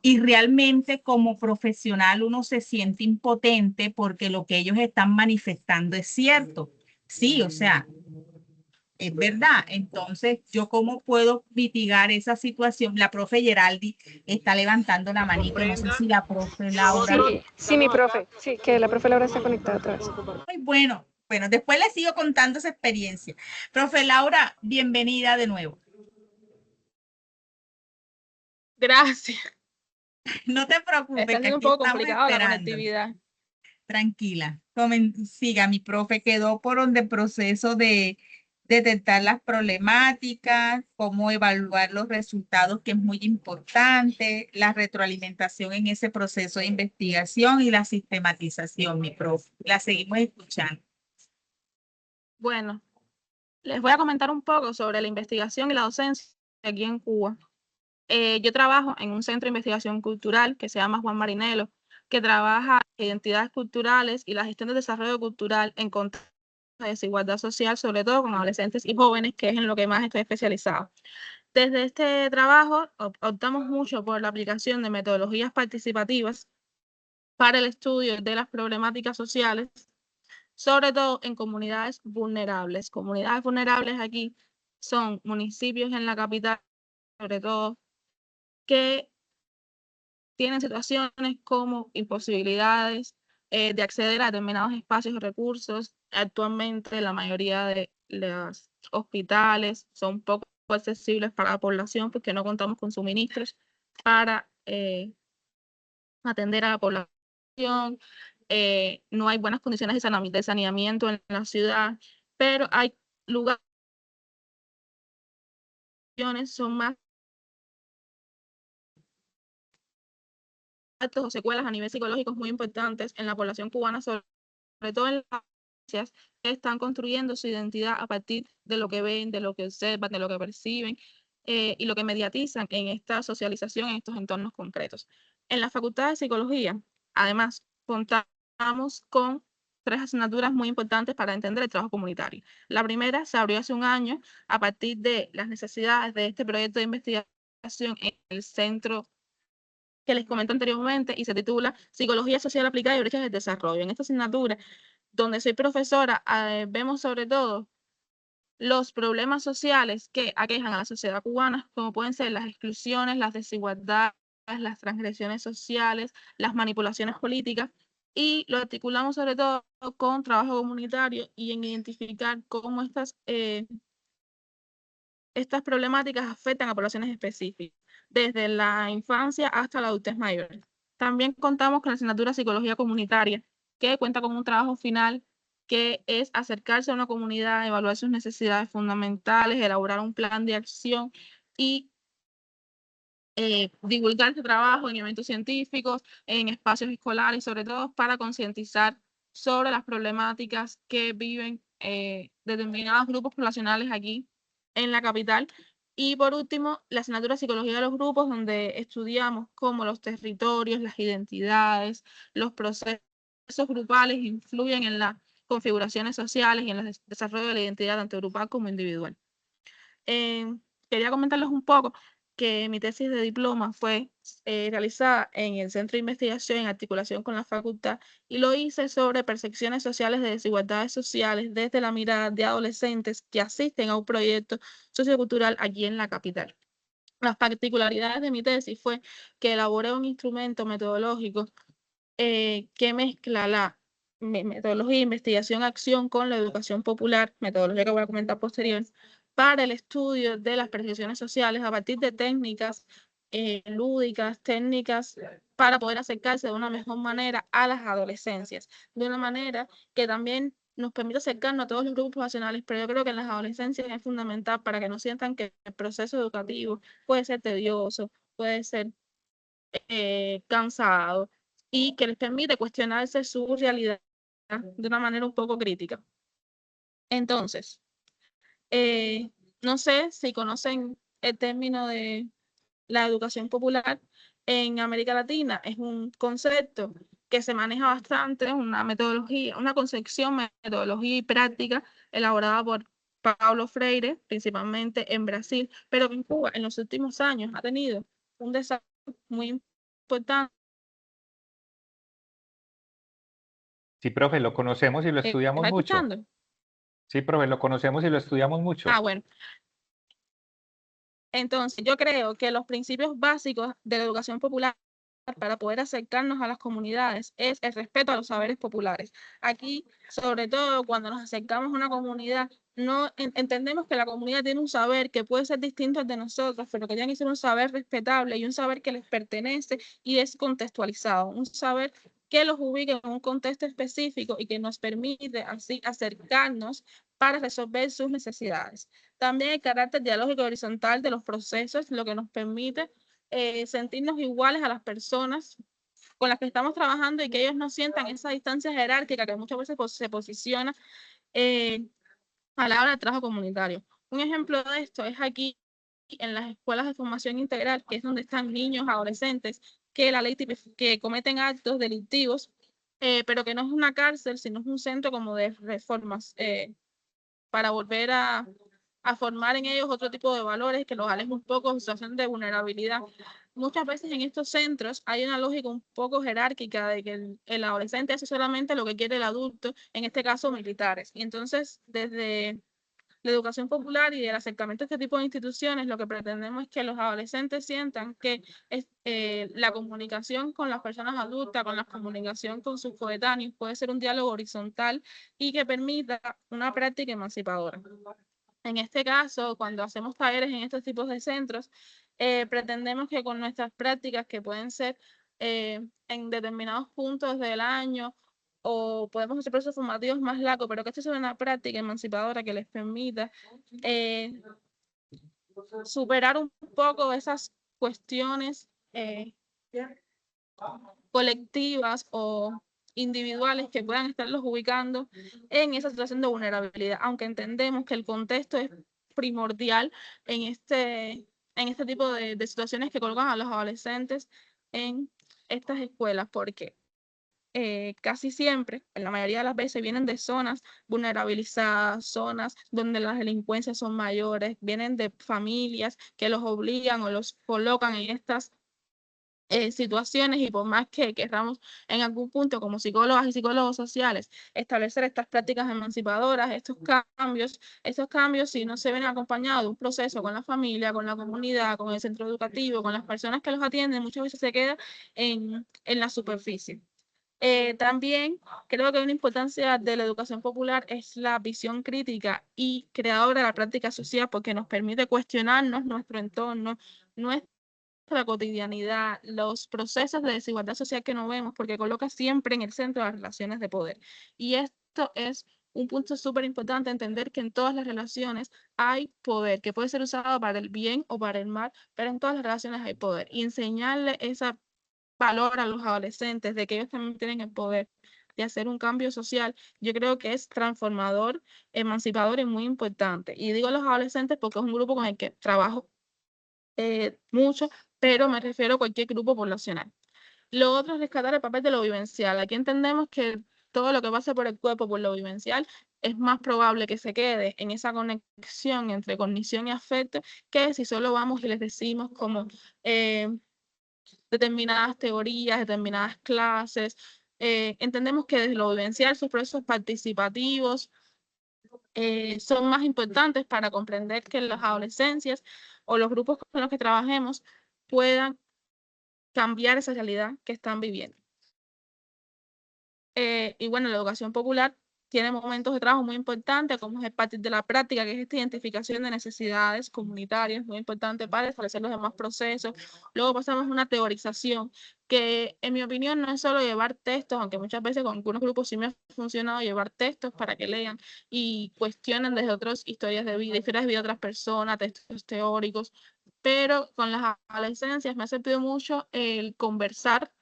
Y realmente como profesional uno se siente impotente porque lo que ellos están manifestando es cierto. Sí, o sea, es verdad. Entonces, ¿yo cómo puedo mitigar esa situación? La profe Geraldi está levantando la manito. No sé si la profe Laura. Sí, mi profe. Sí, que la profe Laura está conectada otra vez. Muy bueno. Bueno, después les sigo contando esa experiencia. Profe Laura, bienvenida de nuevo. Gracias. No te preocupes, Está que siendo un aquí poco estamos complicado la esperando. conectividad. Tranquila. Siga, mi profe quedó por donde proceso de detectar las problemáticas, cómo evaluar los resultados, que es muy importante, la retroalimentación en ese proceso de investigación y la sistematización, mi profe. La seguimos escuchando. Bueno, les voy a comentar un poco sobre la investigación y la docencia aquí en Cuba. Yo trabajo en un centro de investigación cultural que se llama Juan Marinelo, que trabaja identidades culturales y la gestión del desarrollo cultural en contexto de desigualdad social, sobre todo con adolescentes y jóvenes, que es en lo que más estoy especializado. Desde este trabajo optamos mucho por la aplicación de metodologías participativas para el estudio de las problemáticas sociales, sobre todo en comunidades vulnerables. Comunidades vulnerables aquí son municipios en la capital, sobre todo, que tienen situaciones como imposibilidades de acceder a determinados espacios y recursos. Actualmente la mayoría de los hospitales son poco accesibles para la población porque no contamos con suministros para atender a la población no hay buenas condiciones de saneamiento en la ciudad, pero hay lugares son más altos o secuelas a nivel psicológico muy importantes en la población cubana, sobre todo en las iglesias, que están construyendo su identidad a partir de lo que ven, de lo que observan, de lo que perciben y lo que mediatizan en esta socialización, en estos entornos concretos. En la Facultad de Psicología, además, contamos con 3 asignaturas muy importantes para entender el trabajo comunitario. La primera se abrió hace un año a partir de las necesidades de este proyecto de investigación en el centro que les comento anteriormente y se titula Psicología Social Aplicada y Brechas del Desarrollo. En esta asignatura, donde soy profesora, vemos sobre todo los problemas sociales que aquejan a la sociedad cubana, como pueden ser las exclusiones, las desigualdades, las transgresiones sociales, las manipulaciones políticas, y lo articulamos sobre todo con trabajo comunitario y en identificar cómo estas problemáticas afectan a poblaciones específicas, desde la infancia hasta la adultez mayor. También contamos con la asignatura Psicología Comunitaria, que cuenta con un trabajo final que es acercarse a una comunidad, evaluar sus necesidades fundamentales, elaborar un plan de acción y divulgar este trabajo en eventos científicos, en espacios escolares, sobre todo para concientizar sobre las problemáticas que viven determinados grupos poblacionales aquí en la capital. Y por último, la asignatura Psicología de los Grupos, donde estudiamos cómo los territorios, las identidades, los procesos grupales influyen en las configuraciones sociales y en el desarrollo de la identidad tanto grupal como individual. Quería comentarles un poco que mi tesis de diploma fue realizada en el Centro de Investigación en articulación con la facultad y lo hice sobre percepciones sociales de desigualdades sociales desde la mirada de adolescentes que asisten a un proyecto sociocultural aquí en la capital. Las particularidades de mi tesis fue que elaboré un instrumento metodológico que mezcla la metodología de investigación-acción con la educación popular, metodología que voy a comentar posterior, para el estudio de las percepciones sociales a partir de técnicas lúdicas, técnicas para poder acercarse de una mejor manera a las adolescencias, de una manera que también nos permite acercarnos a todos los grupos poblacionales, pero yo creo que en las adolescencias es fundamental para que no sientan que el proceso educativo puede ser tedioso, puede ser cansado y que les permite cuestionarse su realidad de una manera un poco crítica. Entonces, no sé si conocen el término de la educación popular en América Latina. Es un concepto que se maneja bastante, una metodología, una concepción, metodología y práctica elaborada por Paulo Freire, principalmente en Brasil, pero que en Cuba en los últimos años ha tenido un desarrollo muy importante. Sí, profe, lo conocemos y lo ¿Me estudiamos está mucho. escuchando? Sí, profe, lo conocemos y lo estudiamos mucho. Bueno. Entonces, yo creo que los principios básicos de la educación popular para poder acercarnos a las comunidades es el respeto a los saberes populares. Aquí, sobre todo cuando nos acercamos a una comunidad, no entendemos que la comunidad tiene un saber que puede ser distinto al de nosotros, pero que tiene que ser un saber respetable y un saber que les pertenece y es contextualizado, un saber que los ubique en un contexto específico y que nos permite así acercarnos para resolver sus necesidades. También el carácter dialógico horizontal de los procesos, lo que nos permite sentirnos iguales a las personas con las que estamos trabajando y que ellos no sientan esa distancia jerárquica que muchas veces se posiciona a la hora del trabajo comunitario. Un ejemplo de esto es aquí en las escuelas de formación integral, que es donde están niños, adolescentes, que la ley que cometen actos delictivos, pero que no es una cárcel, sino es un centro como de reformas para volver a formar en ellos otro tipo de valores que los alejen un poco de situación de vulnerabilidad. Muchas veces en estos centros hay una lógica un poco jerárquica de que el adolescente hace solamente lo que quiere el adulto, en este caso militares. Y entonces, desde la educación popular y el acercamiento a este tipo de instituciones, lo que pretendemos es que los adolescentes sientan que la comunicación con las personas adultas, con la comunicación con sus coetáneos, puede ser un diálogo horizontal y que permita una práctica emancipadora. En este caso, cuando hacemos talleres en estos tipos de centros, pretendemos que con nuestras prácticas, que pueden ser en determinados puntos del año, o podemos hacer procesos formativos más largos, pero que esto sea una práctica emancipadora que les permita superar un poco esas cuestiones colectivas o individuales que puedan estarlos ubicando en esa situación de vulnerabilidad, aunque entendemos que el contexto es primordial en este tipo de situaciones que colocan a los adolescentes en estas escuelas, porque casi siempre, en la mayoría de las veces, vienen de zonas vulnerabilizadas, zonas donde las delincuencias son mayores, vienen de familias que los obligan o los colocan en estas situaciones, y por más que queramos en algún punto como psicólogas y psicólogos sociales establecer estas prácticas emancipadoras, estos cambios si no se ven acompañados de un proceso con la familia, con la comunidad, con el centro educativo, con las personas que los atienden, muchas veces se queda en la superficie. También creo que una importancia de la educación popular es la visión crítica y creadora de la práctica social, porque nos permite cuestionarnos nuestro entorno, nuestra cotidianidad, los procesos de desigualdad social que no vemos, porque coloca siempre en el centro las relaciones de poder. Y esto es un punto súper importante, entender que en todas las relaciones hay poder, que puede ser usado para el bien o para el mal, pero en todas las relaciones hay poder. Y enseñarle esa valor a los adolescentes de que ellos también tienen el poder de hacer un cambio social, yo creo que es transformador, emancipador y muy importante. Y digo los adolescentes porque es un grupo con el que trabajo mucho, pero me refiero a cualquier grupo poblacional. Lo otro es rescatar el papel de lo vivencial. Aquí entendemos que todo lo que pasa por el cuerpo, por lo vivencial, es más probable que se quede en esa conexión entre cognición y afecto, que si solo vamos y les decimos como determinadas teorías, determinadas clases. Entendemos que desde lo vivencial, sus procesos participativos son más importantes para comprender que las adolescencias o los grupos con los que trabajemos puedan cambiar esa realidad que están viviendo. Y bueno, la educación popular tiene momentos de trabajo muy importantes, como es el partir de la práctica, que es esta identificación de necesidades comunitarias, muy importante para establecer los demás procesos. Luego pasamos a una teorización, que en mi opinión no es solo llevar textos, aunque muchas veces con algunos grupos sí me ha funcionado llevar textos para que lean y cuestionen desde otras historias de vida, historias de vida de otras personas, textos teóricos, pero con las adolescencias me ha servido mucho el conversar,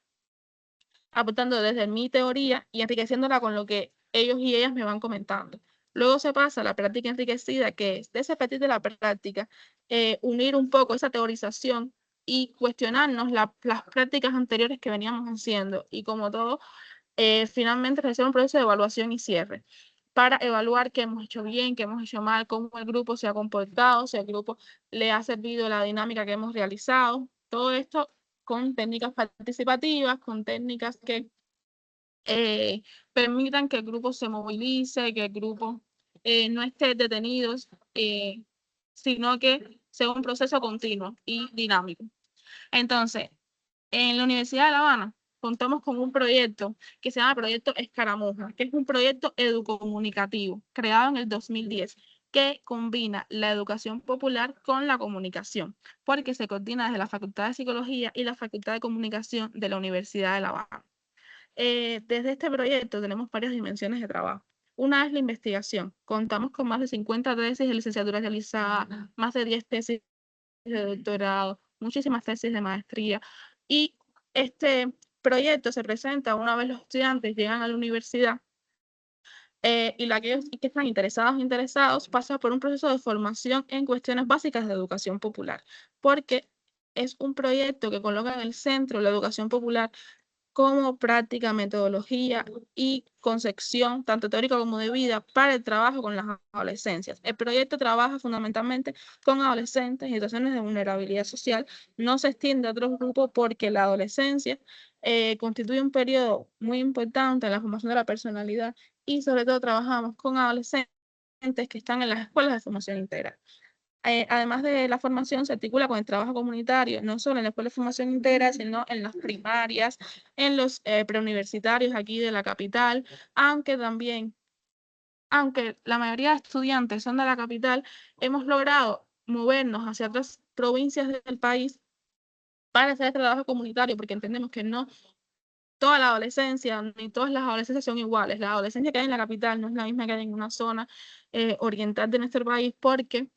aportando desde mi teoría y enriqueciéndola con lo que ellos y ellas me van comentando. Luego se pasa a la práctica enriquecida, que es de ese partir de la práctica, unir un poco esa teorización y cuestionarnos las prácticas anteriores que veníamos haciendo. Y como todo, finalmente realizar un proceso de evaluación y cierre para evaluar qué hemos hecho bien, qué hemos hecho mal, cómo el grupo se ha comportado, si al grupo le ha servido la dinámica que hemos realizado. Todo esto con técnicas participativas, con técnicas que permitan que el grupo se movilice, que el grupo no esté detenido, sino que sea un proceso continuo y dinámico. Entonces, en la Universidad de La Habana contamos con un proyecto que se llama Proyecto Escaramuja, que es un proyecto educocomunicativo creado en el 2010, que combina la educación popular con la comunicación, porque se coordina desde la Facultad de Psicología y la Facultad de Comunicación de la Universidad de La Habana. Desde este proyecto tenemos varias dimensiones de trabajo. Una es la investigación. Contamos con más de 50 tesis de licenciatura realizadas, más de 10 tesis de doctorado, muchísimas tesis de maestría. Y este proyecto se presenta una vez los estudiantes llegan a la universidad, y aquellos que están interesados pasan por un proceso de formación en cuestiones básicas de educación popular, porque es un proyecto que coloca en el centro la educación popular como práctica, metodología y concepción, tanto teórica como de vida, para el trabajo con las adolescencias. El proyecto trabaja fundamentalmente con adolescentes en situaciones de vulnerabilidad social, no se extiende a otros grupos porque la adolescencia constituye un periodo muy importante en la formación de la personalidad, y sobre todo trabajamos con adolescentes que están en las escuelas de formación integral. Además de la formación, se articula con el trabajo comunitario, no solo en la escuela de formación integral, sino en las primarias, en los preuniversitarios aquí de la capital, aunque también, aunque la mayoría de estudiantes son de la capital, hemos logrado movernos hacia otras provincias del país para hacer este trabajo comunitario, porque entendemos que no toda la adolescencia, ni todas las adolescencias son iguales. La adolescencia que hay en la capital no es la misma que hay en una zona oriental de nuestro país, porque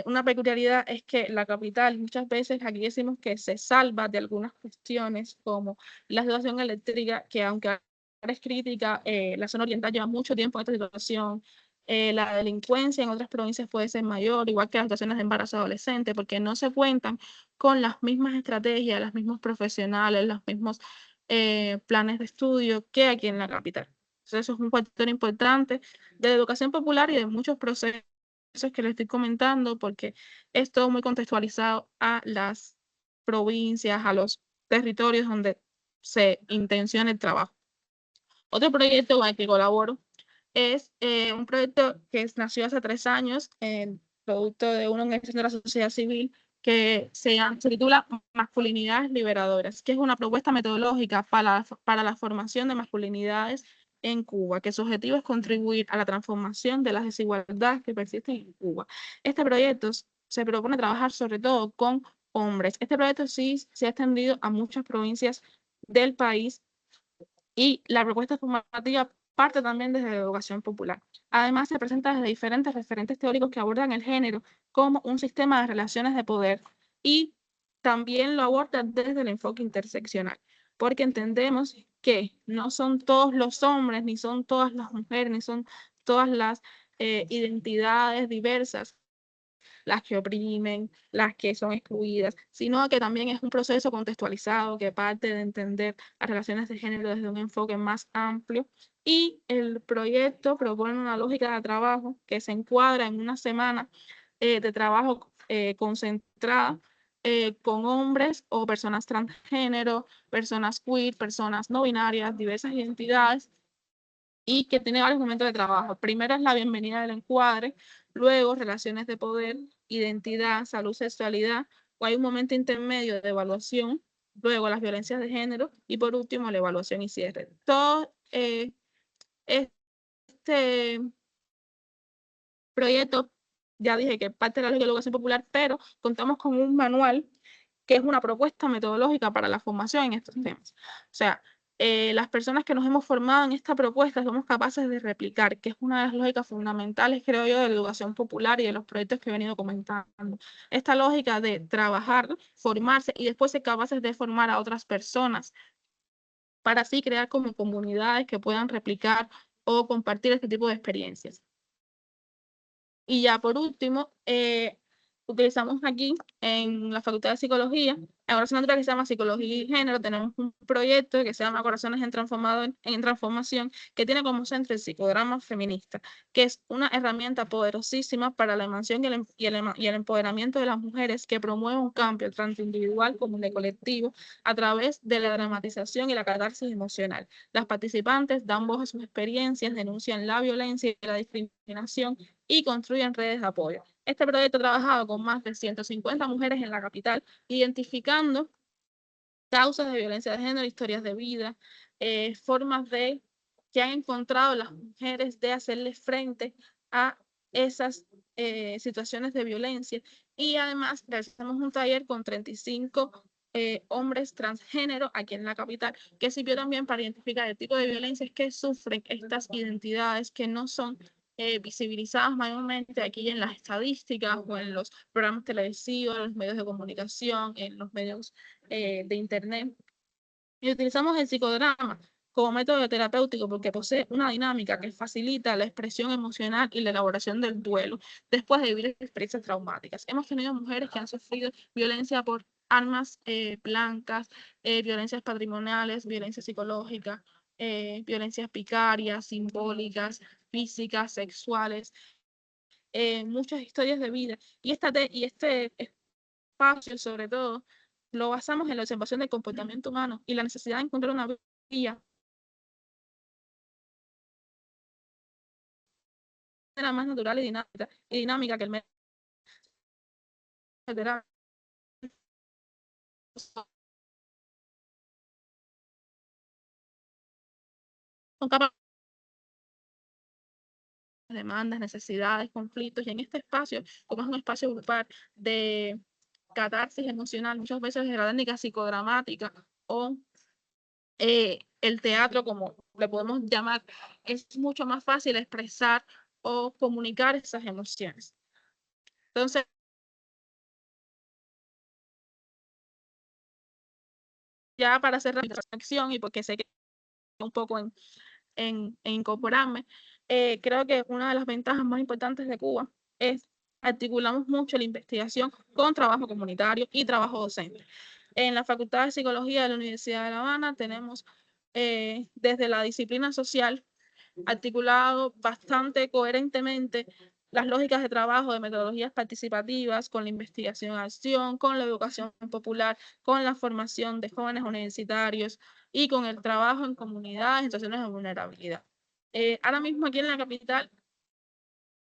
una peculiaridad es que la capital, muchas veces aquí decimos que se salva de algunas cuestiones como la situación eléctrica, que aunque ahora es crítica, la zona oriental lleva mucho tiempo en esta situación. La delincuencia en otras provincias puede ser mayor, igual que las situaciones de embarazo adolescente, porque no se cuentan con las mismas estrategias, los mismos profesionales, los mismos planes de estudio que aquí en la capital. Entonces, eso es un factor importante de la educación popular y de muchos procesos que les estoy comentando, porque es todo muy contextualizado a las provincias, a los territorios donde se intenciona el trabajo. Otro proyecto con el que colaboro es un proyecto que nació hace 3 años, producto de una organización de la sociedad civil, que se titula Masculinidades Liberadoras, que es una propuesta metodológica para la formación de masculinidades en Cuba, que su objetivo es contribuir a la transformación de las desigualdades que persisten en Cuba. Este proyecto se propone trabajar sobre todo con hombres. Este proyecto sí se ha extendido a muchas provincias del país y la propuesta formativa parte también desde la educación popular. Además, se presenta desde diferentes referentes teóricos que abordan el género como un sistema de relaciones de poder y también lo aborda desde el enfoque interseccional, porque entendemos que no son todos los hombres, ni son todas las mujeres, ni son todas las identidades diversas las que oprimen, las que son excluidas, sino que también es un proceso contextualizado que parte de entender las relaciones de género desde un enfoque más amplio. Y el proyecto propone una lógica de trabajo que se encuadra en una semana de trabajo concentrada con hombres o personas transgénero, personas queer, personas no binarias, diversas identidades, y que tiene varios momentos de trabajo. Primero es la bienvenida del encuadre, luego relaciones de poder, identidad, salud, sexualidad, o hay un momento intermedio de evaluación, luego las violencias de género y por último la evaluación y cierre. Todo este proyecto, ya dije que parte de la ley de educación popular, pero contamos con un manual que es una propuesta metodológica para la formación en estos temas. O sea, las personas que nos hemos formado en esta propuesta somos capaces de replicar, que es una de las lógicas fundamentales, creo yo, de la educación popular y de los proyectos que he venido comentando. Esta lógica de trabajar, formarse y después ser capaces de formar a otras personas para así crear como comunidades que puedan replicar o compartir este tipo de experiencias. Y ya por último, utilizamos aquí en la Facultad de Psicología, en una asignatura que se llama Psicología y Género, tenemos un proyecto que se llama Corazones en Transformación, que tiene como centro el psicodrama feminista, que es una herramienta poderosísima para la emancipación y el empoderamiento de las mujeres, que promueve un cambio tanto individual como de colectivo a través de la dramatización y la catarsis emocional. Las participantes dan voz a sus experiencias, denuncian la violencia y la discriminación y construyen redes de apoyo. Este proyecto ha trabajado con más de 150 mujeres en la capital, identificando causas de violencia de género, historias de vida, formas de que han encontrado las mujeres de hacerle frente a esas situaciones de violencia. Y además realizamos un taller con 35 hombres transgénero aquí en la capital, que sirvió también para identificar el tipo de violencias que sufren estas identidades que no son visibilizadas mayormente aquí en las estadísticas o en los programas televisivos, en los medios de comunicación, en los medios de Internet. Y utilizamos el psicodrama como método terapéutico porque posee una dinámica que facilita la expresión emocional y la elaboración del duelo después de vivir experiencias traumáticas. Hemos tenido mujeres que han sufrido violencia por armas blancas, violencias patrimoniales, violencia psicológica, violencias vicarias, simbólicas, físicas, sexuales, muchas historias de vida. Y este espacio, sobre todo, lo basamos en la observación del comportamiento humano y la necesidad de encontrar una vía más natural y dinámica que el medio natural. Son capaces de demandas, necesidades, conflictos, y en este espacio, como es un espacio grupal de catarsis emocional, muchas veces de la técnica psicodramática o el teatro, como le podemos llamar, es mucho más fácil expresar o comunicar esas emociones. Entonces, ya para hacer la reflexión y porque sé que un poco en incorporarme, creo que una de las ventajas más importantes de Cuba es articulamos mucho la investigación con trabajo comunitario y trabajo docente. En la Facultad de Psicología de la Universidad de La Habana tenemos desde la disciplina social articulado bastante coherentemente las lógicas de trabajo de metodologías participativas con la investigación-acción, con la educación popular, con la formación de jóvenes universitarios y con el trabajo en comunidades en situaciones de vulnerabilidad. Ahora mismo aquí en la capital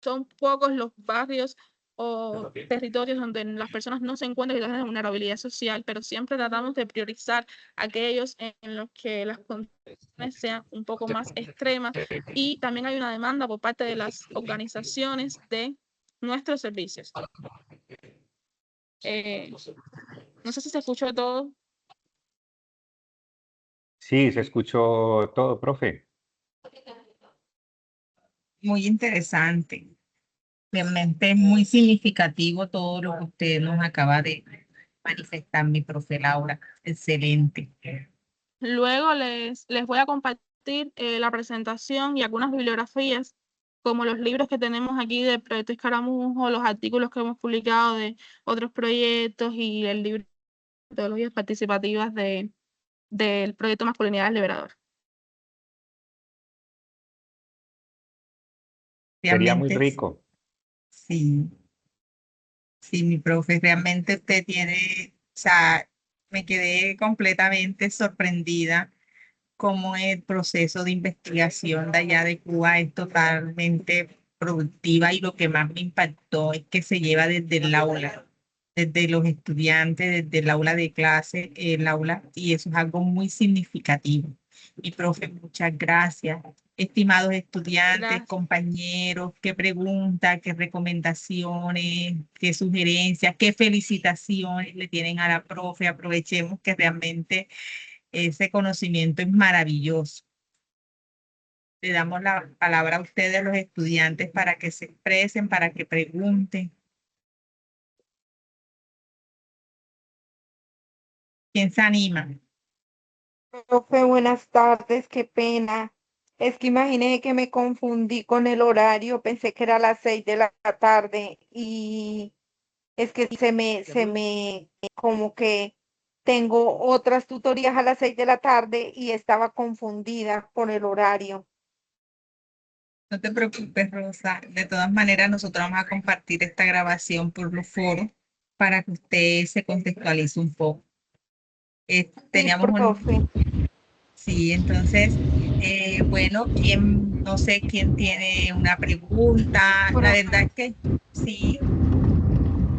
son pocos los barrios o territorios donde las personas no se encuentran en situaciones de vulnerabilidad social, pero siempre tratamos de priorizar aquellos en los que las condiciones sean un poco más extremas, y también hay una demanda por parte de las organizaciones de nuestros servicios. No sé si se escuchó todo. Sí, se escuchó todo, profe. Muy interesante. Realmente es muy significativo todo lo que usted nos acaba de manifestar, mi profe Laura. Excelente. Luego les voy a compartir la presentación y algunas bibliografías, como los libros que tenemos aquí de Proyecto Escaramujo, los artículos que hemos publicado de otros proyectos y el libro de metodologías participativas del proyecto Masculinidad Liberador. Sería muy Realmente, rico. sí, sí, mi profe, realmente usted tiene, o sea, me quedé completamente sorprendida cómo el proceso de investigación de allá de Cuba es totalmente productiva, y lo que más me impactó es que se lleva desde el aula, desde los estudiantes, desde el aula de clase, el aula, y eso es algo muy significativo. Mi profe, muchas gracias. Estimados estudiantes, Gracias. compañeros, qué preguntas, qué recomendaciones, qué sugerencias, qué felicitaciones le tienen a la profe. Aprovechemos que realmente ese conocimiento es maravilloso. Le damos la palabra a ustedes, los estudiantes, para que se expresen, para que pregunten. ¿Quién se anima? Profe, buenas tardes, qué pena. Es que imaginé que me confundí con el horario, pensé que era a las 6 de la tarde y es que como que tengo otras tutorías a las 6 de la tarde y estaba confundida por el horario. No te preocupes, Rosa. De todas maneras, nosotros vamos a compartir esta grabación por los foros para que usted se contextualice un poco. Sí, Teníamos profe. Sí, entonces, bueno, no sé quién tiene una pregunta. La verdad es que sí,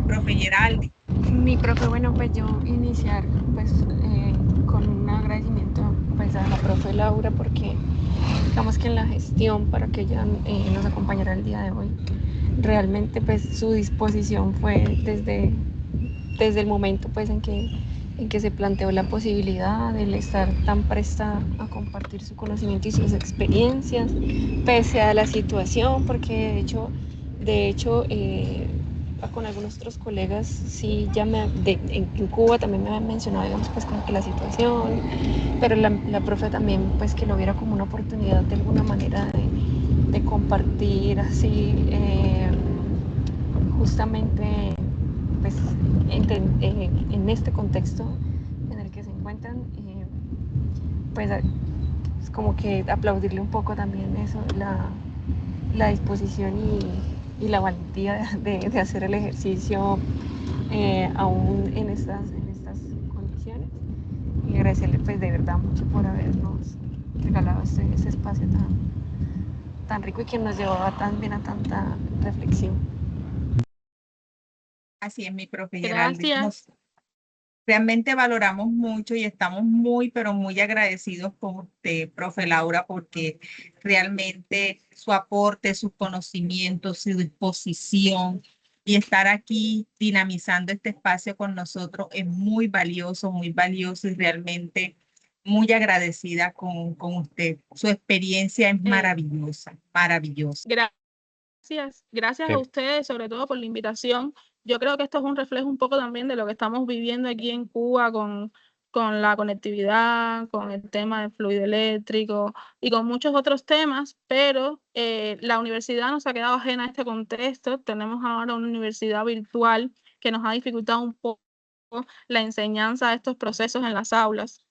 profe Geraldi. Mi profe, bueno, pues yo iniciar pues con un agradecimiento pues a la profe Laura, porque digamos que en la gestión para que ella nos acompañara el día de hoy, realmente pues su disposición fue desde el momento pues en que se planteó la posibilidad de estar tan presta a compartir su conocimiento y sus experiencias, pese a la situación, porque de hecho con algunos otros colegas, sí, en Cuba también me habían mencionado, digamos, pues como que la situación, pero la profe también, pues que lo viera como una oportunidad de alguna manera de compartir así, justamente, pues, en este contexto en el que se encuentran, pues, es como que aplaudirle un poco también eso, la disposición y la valentía de hacer el ejercicio aún en estas condiciones, y agradecerle pues de verdad mucho por habernos regalado este espacio tan rico y que nos llevaba también a tanta reflexión. Así es, mi profe Geraldi. Gracias. Realmente valoramos mucho y estamos muy, pero muy agradecidos con usted, profe Laura, porque realmente su aporte, sus conocimientos, su disposición y estar aquí dinamizando este espacio con nosotros es muy valioso y realmente muy agradecida con usted. Su experiencia es maravillosa, maravillosa. Gracias a ustedes, sobre todo por la invitación. Yo creo que esto es un reflejo un poco también de lo que estamos viviendo aquí en Cuba con la conectividad, con el tema del fluido eléctrico y con muchos otros temas, pero la universidad nos ha quedado ajena a este contexto. Tenemos ahora una universidad virtual que nos ha dificultado un poco la enseñanza de estos procesos en las aulas.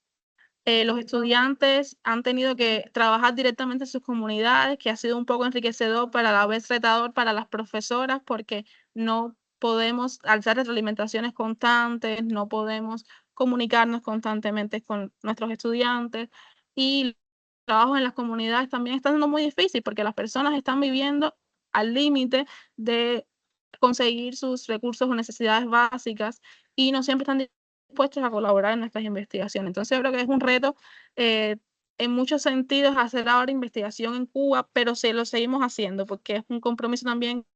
Los estudiantes han tenido que trabajar directamente en sus comunidades, que ha sido un poco enriquecedor, pero a la vez retador para las profesoras, porque no podemos hacer retroalimentaciones constantes, no podemos comunicarnos constantemente con nuestros estudiantes, y el trabajo en las comunidades también está siendo muy difícil, porque las personas están viviendo al límite de conseguir sus recursos o necesidades básicas, y no siempre están dispuestos a colaborar en nuestras investigaciones. Entonces, yo creo que es un reto en muchos sentidos hacer ahora investigación en Cuba, pero lo seguimos haciendo porque es un compromiso también con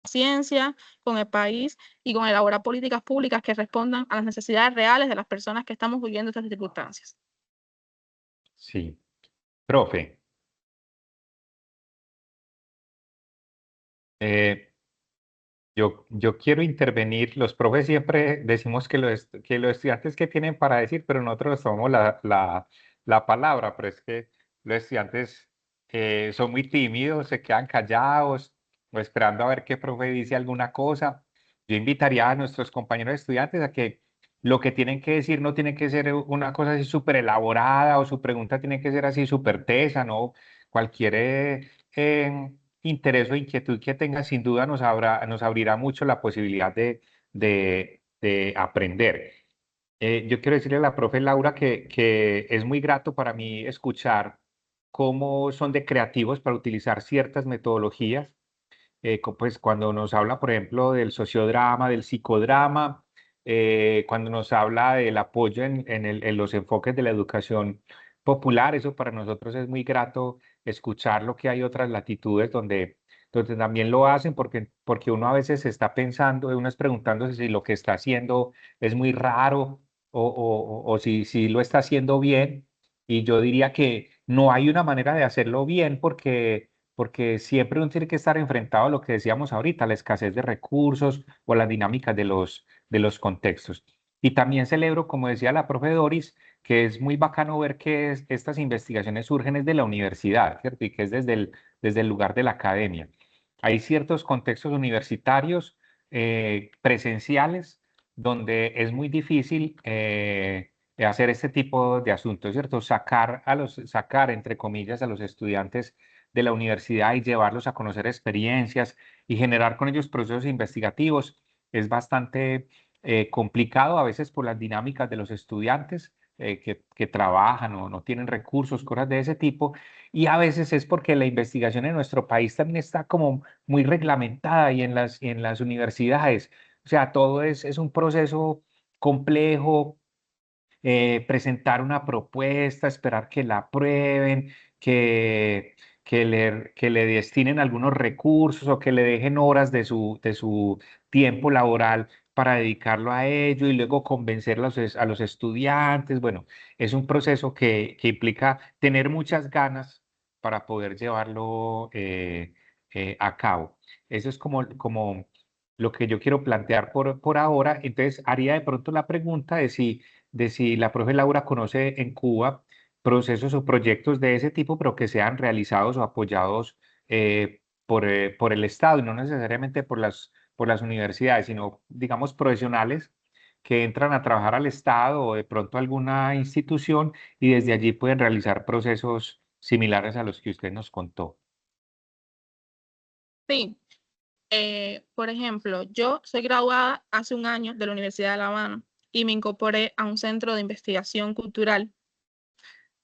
la ciencia, con el país y con elaborar políticas públicas que respondan a las necesidades reales de las personas que estamos viviendo estas circunstancias. Sí. Profe, yo quiero intervenir. Los profes siempre decimos que los estudiantes que tienen para decir, pero nosotros les tomamos la palabra, pero es que los estudiantes son muy tímidos, se quedan callados o esperando a ver qué profe dice alguna cosa. Yo invitaría a nuestros compañeros estudiantes a que lo que tienen que decir no tiene que ser una cosa así súper elaborada, o su pregunta tiene que ser así súper tesa, ¿no? Cualquier interés o inquietud que tengan, sin duda nos abrirá mucho la posibilidad de aprender. Yo quiero decirle a la profe Laura que es muy grato para mí escuchar cómo son de creativos para utilizar ciertas metodologías. Pues cuando nos habla, por ejemplo, del sociodrama, del psicodrama, cuando nos habla del apoyo en los enfoques de la educación popular, eso para nosotros es muy grato escuchar lo que hay otras latitudes donde también lo hacen, porque uno a veces está pensando, uno es preguntándose si lo que está haciendo es muy raro o si lo está haciendo bien. Y yo diría que no hay una manera de hacerlo bien porque siempre uno tiene que estar enfrentado a lo que decíamos ahorita, la escasez de recursos o las dinámicas de los contextos. Y también celebro, como decía la profe Doris, que es muy bacano ver que estas investigaciones surgen desde la universidad, ¿cierto? Y que es desde el lugar de la academia. Hay ciertos contextos universitarios presenciales donde es muy difícil hacer este tipo de asuntos, ¿cierto? Sacar, entre comillas, a los estudiantes de la universidad y llevarlos a conocer experiencias y generar con ellos procesos investigativos es bastante complicado a veces por las dinámicas de los estudiantes que trabajan o no tienen recursos, cosas de ese tipo, y a veces es porque la investigación en nuestro país también está como muy reglamentada y en las universidades, o sea, todo es un proceso complejo, presentar una propuesta, esperar que la aprueben, que le destinen algunos recursos o que le dejen horas de su tiempo laboral para dedicarlo a ello y luego convencer a los estudiantes. Bueno, es un proceso que implica tener muchas ganas para poder llevarlo a cabo. Eso es como lo que yo quiero plantear por ahora. Entonces, haría de pronto la pregunta de si la profe Laura conoce en Cuba procesos o proyectos de ese tipo, pero que sean realizados o apoyados por el Estado y no necesariamente por las universidades, sino, digamos, profesionales que entran a trabajar al Estado o de pronto a alguna institución y desde allí pueden realizar procesos similares a los que usted nos contó. Sí, por ejemplo, yo soy graduada hace un año de la Universidad de La Habana y me incorporé a un centro de investigación cultural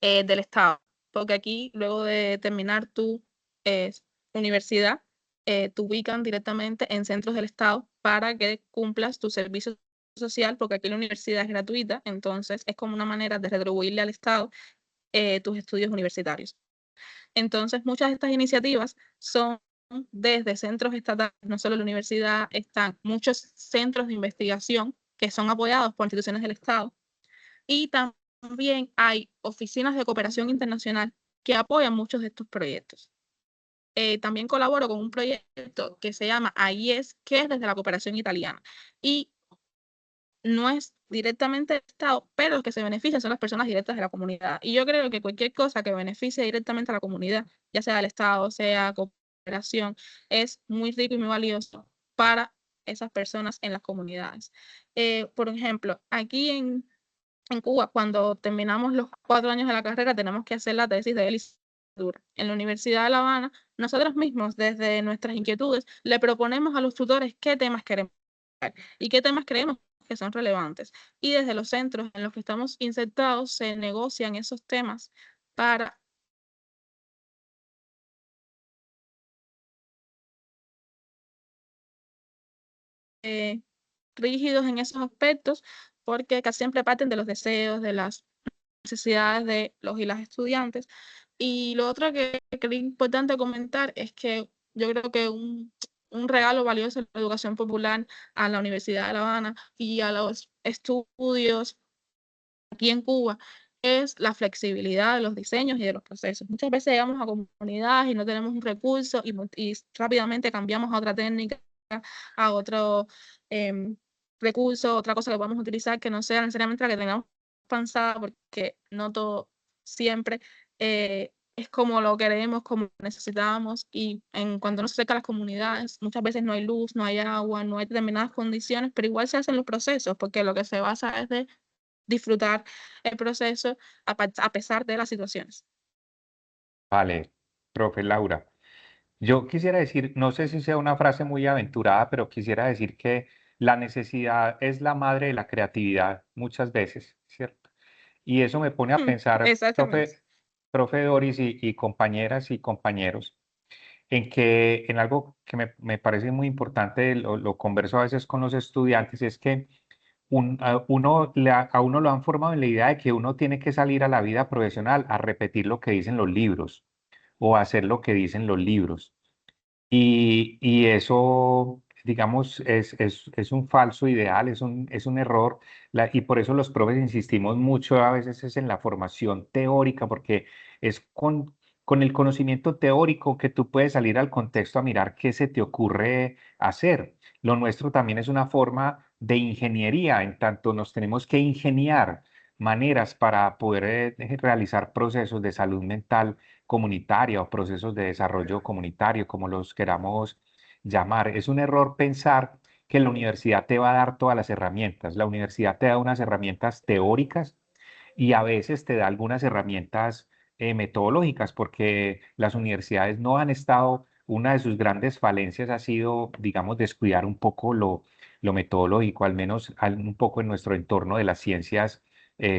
del Estado, porque aquí, luego de terminar tu eh, universidad, te ubican directamente en centros del Estado para que cumplas tu servicio social, porque aquí la universidad es gratuita, entonces es como una manera de retribuirle al Estado tus estudios universitarios. Entonces, muchas de estas iniciativas son desde centros estatales, no solo la universidad, están muchos centros de investigación que son apoyados por instituciones del Estado, y también hay oficinas de cooperación internacional que apoyan muchos de estos proyectos. También colaboro con un proyecto que se llama AIES, que es desde la cooperación italiana, y no es directamente el Estado, pero los que se benefician son las personas directas de la comunidad. Y yo creo que cualquier cosa que beneficie directamente a la comunidad, ya sea el Estado, sea cooperación, es muy rico y muy valioso para esas personas en las comunidades. Por ejemplo, aquí en Cuba, cuando terminamos los 4 años de la carrera, tenemos que hacer la tesis de licenciatura. En la Universidad de La Habana, nosotros mismos, desde nuestras inquietudes, le proponemos a los tutores qué temas queremos y qué temas creemos que son relevantes. Y desde los centros en los que estamos insertados se negocian esos temas para rígidos en esos aspectos, porque casi siempre parten de los deseos, de las necesidades de los y las estudiantes. Y lo otro que creo importante comentar es que yo creo que un regalo valioso de la educación popular a la Universidad de La Habana y a los estudios aquí en Cuba es la flexibilidad de los diseños y de los procesos. Muchas veces llegamos a comunidades y no tenemos un recurso y rápidamente cambiamos a otra técnica, a otro recurso, otra cosa que podamos utilizar que no sea necesariamente la que tengamos pensada, porque no todo siempre es como lo queremos, como necesitamos, y cuando no se acerca a las comunidades, muchas veces no hay luz, no hay agua, no hay determinadas condiciones, pero igual se hacen los procesos, porque lo que se basa es de disfrutar el proceso a pesar de las situaciones. Vale, profe Laura. Yo quisiera decir, no sé si sea una frase muy aventurada, pero quisiera decir que la necesidad es la madre de la creatividad muchas veces, ¿cierto? Y eso me pone a pensar, Exactamente. profe Doris y compañeras y compañeros, en que en algo que me parece muy importante, lo converso a veces con los estudiantes, es que a uno lo han formado en la idea de que uno tiene que salir a la vida profesional a repetir lo que dicen los libros o a hacer lo que dicen los libros. Y eso, digamos, es un falso ideal, es un error, y por eso los profes insistimos mucho a veces es en la formación teórica, porque es con el conocimiento teórico que tú puedes salir al contexto a mirar qué se te ocurre hacer. Lo nuestro también es una forma de ingeniería, en tanto nos tenemos que ingeniar maneras para poder realizar procesos de salud mental comunitaria o procesos de desarrollo comunitario, como los queramos llamar. Es un error pensar que la universidad te va a dar todas las herramientas. La universidad te da unas herramientas teóricas y a veces te da algunas herramientas metodológicas, porque las universidades no han estado, una de sus grandes falencias ha sido, digamos, descuidar un poco lo metodológico, al menos un poco en nuestro entorno de las ciencias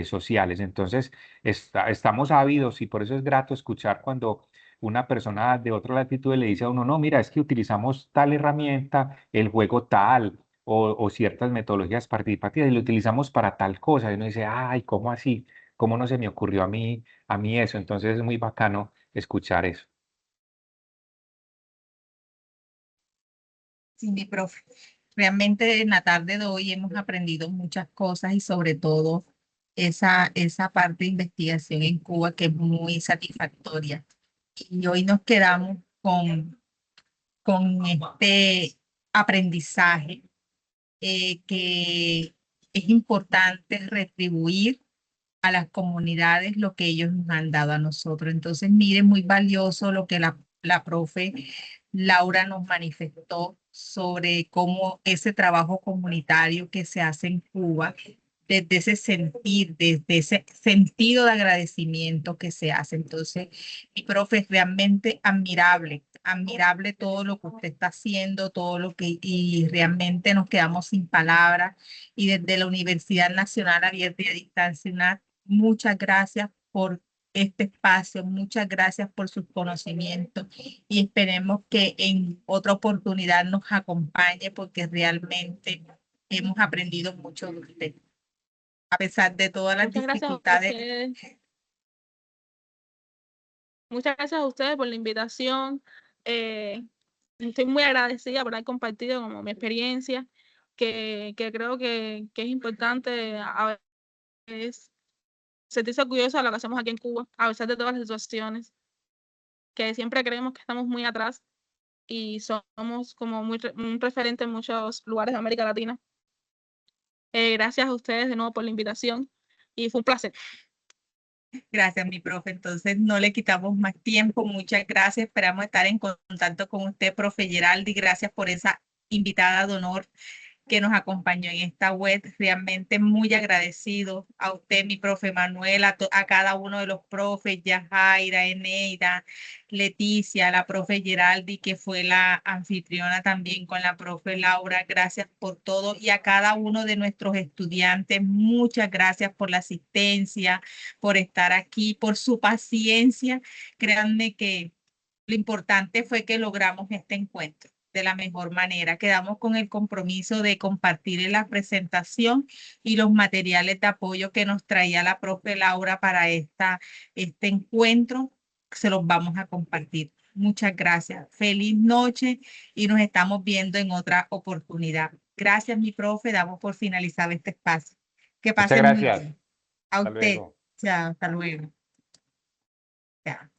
sociales. Entonces, estamos ávidos y por eso es grato escuchar cuando una persona de otra latitud le dice a uno, no, mira, es que utilizamos tal herramienta, el juego tal, o ciertas metodologías participativas y lo utilizamos para tal cosa. Y uno dice, ay, ¿cómo así? ¿Cómo no se me ocurrió a mí eso? Entonces es muy bacano escuchar eso. Sí, mi profe. Realmente en la tarde de hoy hemos aprendido muchas cosas y sobre todo esa parte de investigación en Cuba que es muy satisfactoria. Y hoy nos quedamos con este aprendizaje que es importante retribuir a las comunidades lo que ellos nos han dado a nosotros. Entonces, mire, muy valioso lo que la profe Laura nos manifestó sobre cómo ese trabajo comunitario que se hace en Cuba, desde ese sentir, desde ese sentido de agradecimiento que se hace. Entonces, mi profe es realmente admirable, admirable todo lo que usted está haciendo, todo lo que, y realmente nos quedamos sin palabras. Y desde la Universidad Nacional Abierta y a Distancia, muchas gracias por este espacio, muchas gracias por sus conocimientos y esperemos que en otra oportunidad nos acompañe porque realmente hemos aprendido mucho de usted. A pesar de todas las Muchas gracias a dificultades. ustedes. Muchas gracias a ustedes por la invitación. estoy muy agradecida por haber compartido como mi experiencia, que creo que es importante a veces sentirse orgulloso de lo que hacemos aquí en Cuba, a pesar de todas las situaciones, que siempre creemos que estamos muy atrás y somos como un referente en muchos lugares de América Latina. Gracias a ustedes de nuevo por la invitación y fue un placer. Gracias, mi profe. Entonces, no le quitamos más tiempo. Muchas gracias. Esperamos estar en contacto con usted, profe Geraldi. Gracias por esa invitada de honor que nos acompañó en esta web. Realmente muy agradecido a usted, mi profe Manuel, a cada uno de los profes, Yajaira, Eneida, Leticia, la profe Geraldi, que fue la anfitriona también con la profe Laura. Gracias por todo. Y a cada uno de nuestros estudiantes, muchas gracias por la asistencia, por estar aquí, por su paciencia. Créanme que lo importante fue que logramos este encuentro de la mejor manera. Quedamos con el compromiso de compartir en la presentación y los materiales de apoyo que nos traía la profe Laura para este encuentro. Se los vamos a compartir. Muchas gracias. Feliz noche y nos estamos viendo en otra oportunidad. Gracias, mi profe. Damos por finalizado este espacio. Que Muchas pasen muy gracias. bien. A Hasta usted. luego. Chao, hasta luego. Chao.